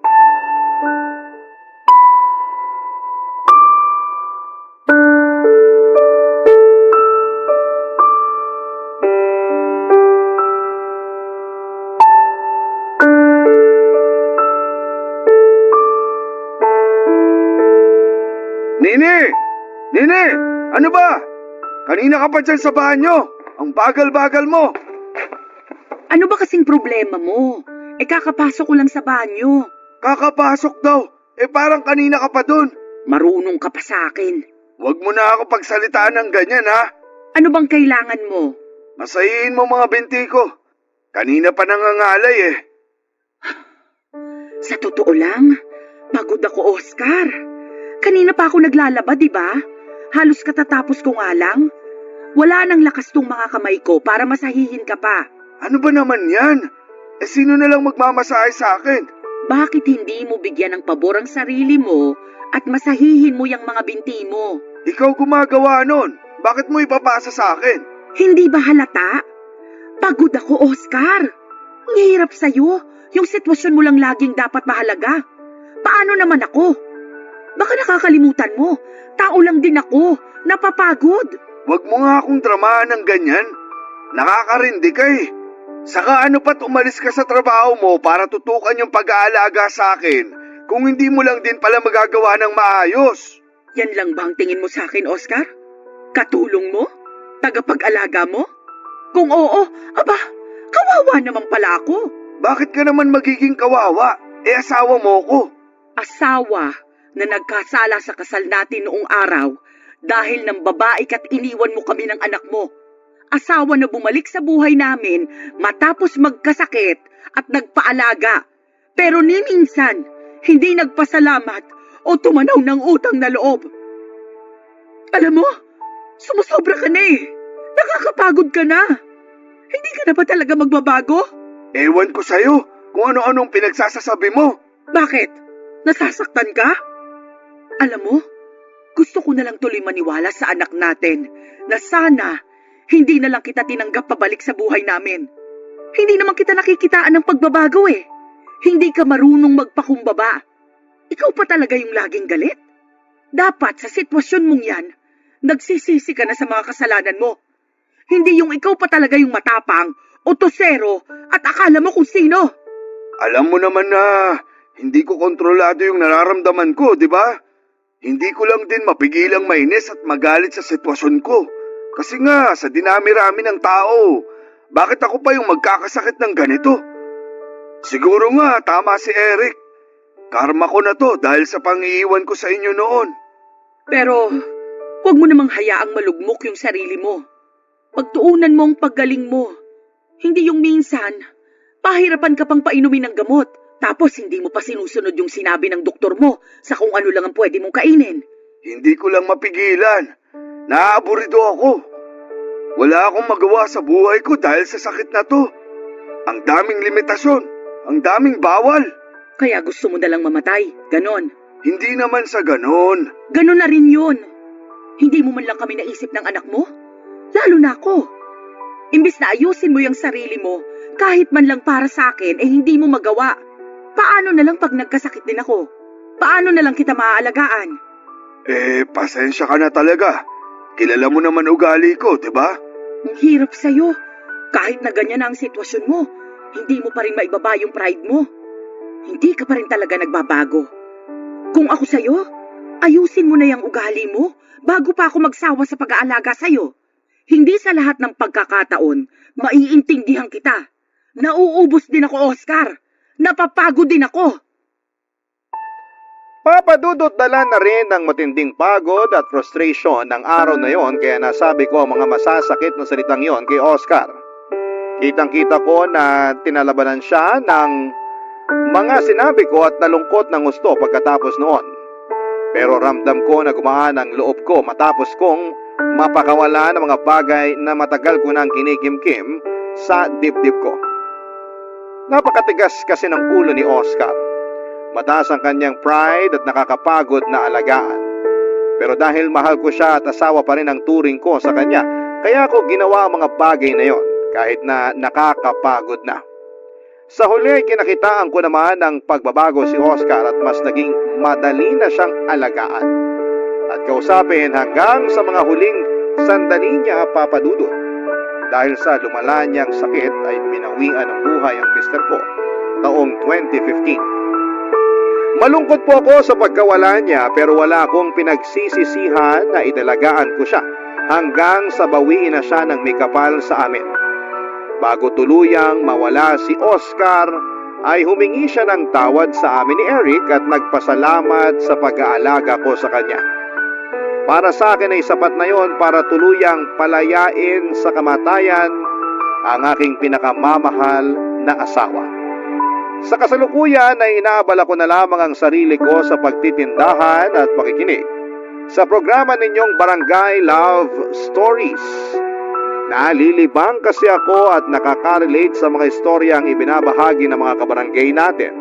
Nini! Nini! Ano ba? Kanina ka pa dyan sa banyo. Ang bagal-bagal mo. Ano ba kasing problema mo? Kakapasok ko lang sa banyo. Kakapasok daw. Parang kanina ka pa dun. Marunong ka pa sa akin. Huwag mo na ako pagsalitaan ng ganyan, ha? Ano bang kailangan mo? Masahihin mo mga binti ko. Kanina pa nangangalay Sa totoo lang, pagod ako, Oscar. Kanina pa ako naglalaba, di ba? Halos katatapos ko nga lang. Wala nang lakas tong mga kamay ko para masahihin ka pa. Ano ba naman yan? Sino na lang magmamasahe sa akin? Bakit hindi mo bigyan ng pabor ang sarili mo at masahihin mo yung mga binti mo? Ikaw gumagawa nun. Bakit mo ipapasa sa akin? Hindi ba halata? Pagod ako, Oscar. Ang hirap sa'yo. Yung sitwasyon mo lang laging dapat mahalaga. Paano naman ako? Baka nakakalimutan mo. Tao lang din ako. Napapagod. Huwag mo nga akong dramahan ng ganyan. Nakakarindi ka Saka ano pat umalis ka sa trabaho mo para tutukan yung pag-aalaga sa akin kung hindi mo lang din pala magagawa ng maayos. Yan lang ba ang tingin mo sa akin, Oscar? Katulong mo? Tagapag-alaga mo? Kung oo, aba, kawawa naman pala ako. Bakit ka naman magiging kawawa? Asawa mo ko. Asawa na nagkasala sa kasal natin noong araw dahil ng babae ka't iniwan mo kami ng anak mo. Asawa na bumalik sa buhay namin matapos magkasakit at nagpaalaga. Pero ni minsan, hindi nagpasalamat o tumanaw ng utang na loob. Alam mo, sumusobra ka na Nakakapagod ka na. Hindi ka na ba talaga magbabago? Ewan ko sa'yo kung ano-anong pinagsasasabi mo. Bakit? Nasasaktan ka? Alam mo, gusto ko na lang tuloy maniwala sa anak natin na sana hindi na lang kita tinanggap pabalik sa buhay namin. Hindi naman kita nakikitaan ng pagbabago Hindi ka marunong magpakumbaba. Ikaw pa talaga yung laging galit. Dapat sa sitwasyon mong yan, nagsisisi ka na sa mga kasalanan mo. Hindi yung ikaw pa talaga yung matapang o tosero at akala mo kung sino. Alam mo naman na hindi ko kontrolado yung nararamdaman ko, di ba? Hindi ko lang din mapigilang mainis at magalit sa sitwasyon ko. Kasi nga, sa dinami-rami ng tao, bakit ako pa yung magkakasakit ng ganito? Siguro nga, tama si Eric. Karma ko na to dahil sa pang-iiwan ko sa inyo noon. Pero, huwag mo namang hayaang malugmok yung sarili mo. Pagtuunan mo ang paggaling mo. Hindi yung minsan, pahirapan ka pang painumin ng gamot, tapos hindi mo pa sinusunod yung sinabi ng doktor mo sa kung ano lang ang pwede mong kainin. Hindi ko lang mapigilan. Naaaburido ako. Wala akong magawa sa buhay ko dahil sa sakit na to. Ang daming limitasyon, ang daming bawal. Kaya gusto mo nalang mamatay, ganon. Hindi naman sa ganon. Ganon na rin yun. Hindi mo man lang kami naisip ng anak mo? Lalo na ako. Imbis na ayusin mo yung sarili mo, kahit man lang para sa akin, hindi mo magawa. Paano na lang pag nagkasakit din ako? Paano na lang kita maaalagaan? Pasensya ka na talaga. Kilala mo naman ugali ko, di ba? Ang hirap sa'yo. Kahit na ganyan na ang sitwasyon mo, hindi mo pa rin maibaba yung pride mo. Hindi ka pa rin talaga nagbabago. Kung ako sa'yo, ayusin mo na yung ugali mo bago pa ako magsawa sa pag-aalaga sa'yo. Hindi sa lahat ng pagkakataon, maiintindihan kita. Nauubos din ako, Oscar. Napapagod din ako. Papadudot dala na rin ng matinding pagod at frustration ng araw na yon kaya nasabi ko ang mga masasakit na salitang yon kay Oscar. Kitang-kita ko na tinalabanan siya ng mga sinabi ko at nalungkot ng gusto pagkatapos noon. Pero ramdam ko na gumaan ang loob ko matapos kong mapakawala ng mga bagay na matagal ko nang kinikimkim sa dibdib ko. Napakatigas kasi ng ulo ni Oscar. Mataas ang kanyang pride at nakakapagod na alagaan. Pero dahil mahal ko siya at asawa pa rin ang turing ko sa kanya, kaya ko ginawa ang mga bagay na yon kahit na nakakapagod na. Sa huli, kinakitaan ko naman ang pagbabago si Oscar at mas naging madali na siyang alagaan at kausapin hanggang sa mga huling sandali niya, Papadudot. Dahil sa lumala niyang sakit ay binawian ng buhay ang mister ko taong 2015. Malungkot po ako sa pagkawala niya pero wala akong pinagsisisihan na idalagaan ko siya hanggang sa bawiin na siya ng may kapal sa amin. Bago tuluyang mawala si Oscar, ay humingi siya ng tawad sa amin ni Eric at nagpasalamat sa pag-aalaga ko sa kanya. Para sa akin ay sapat na yon para tuluyang palayain sa kamatayan ang aking pinakamamahal na asawa. Sa kasalukuyan ay inaabala ko na lamang ang sarili ko sa pagtitindahan at pakikinig sa programa ninyong Barangay Love Stories. Nalilibang kasi ako at nakaka-relate sa mga istoryang ibinabahagi ng mga kabarangay natin.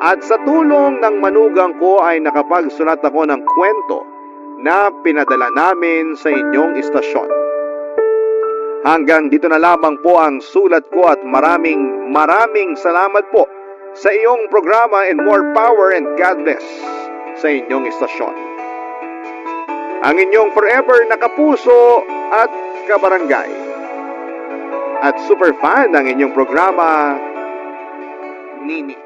At sa tulong ng manugang ko ay nakapagsulat ako ng kwento na pinadala namin sa inyong istasyon. Hanggang dito na lamang po ang sulat ko at maraming salamat po sa iyong programa and more power and God bless sa inyong istasyon. Ang inyong forever na kapuso at kabarangay at super fan ng inyong programa, Nini.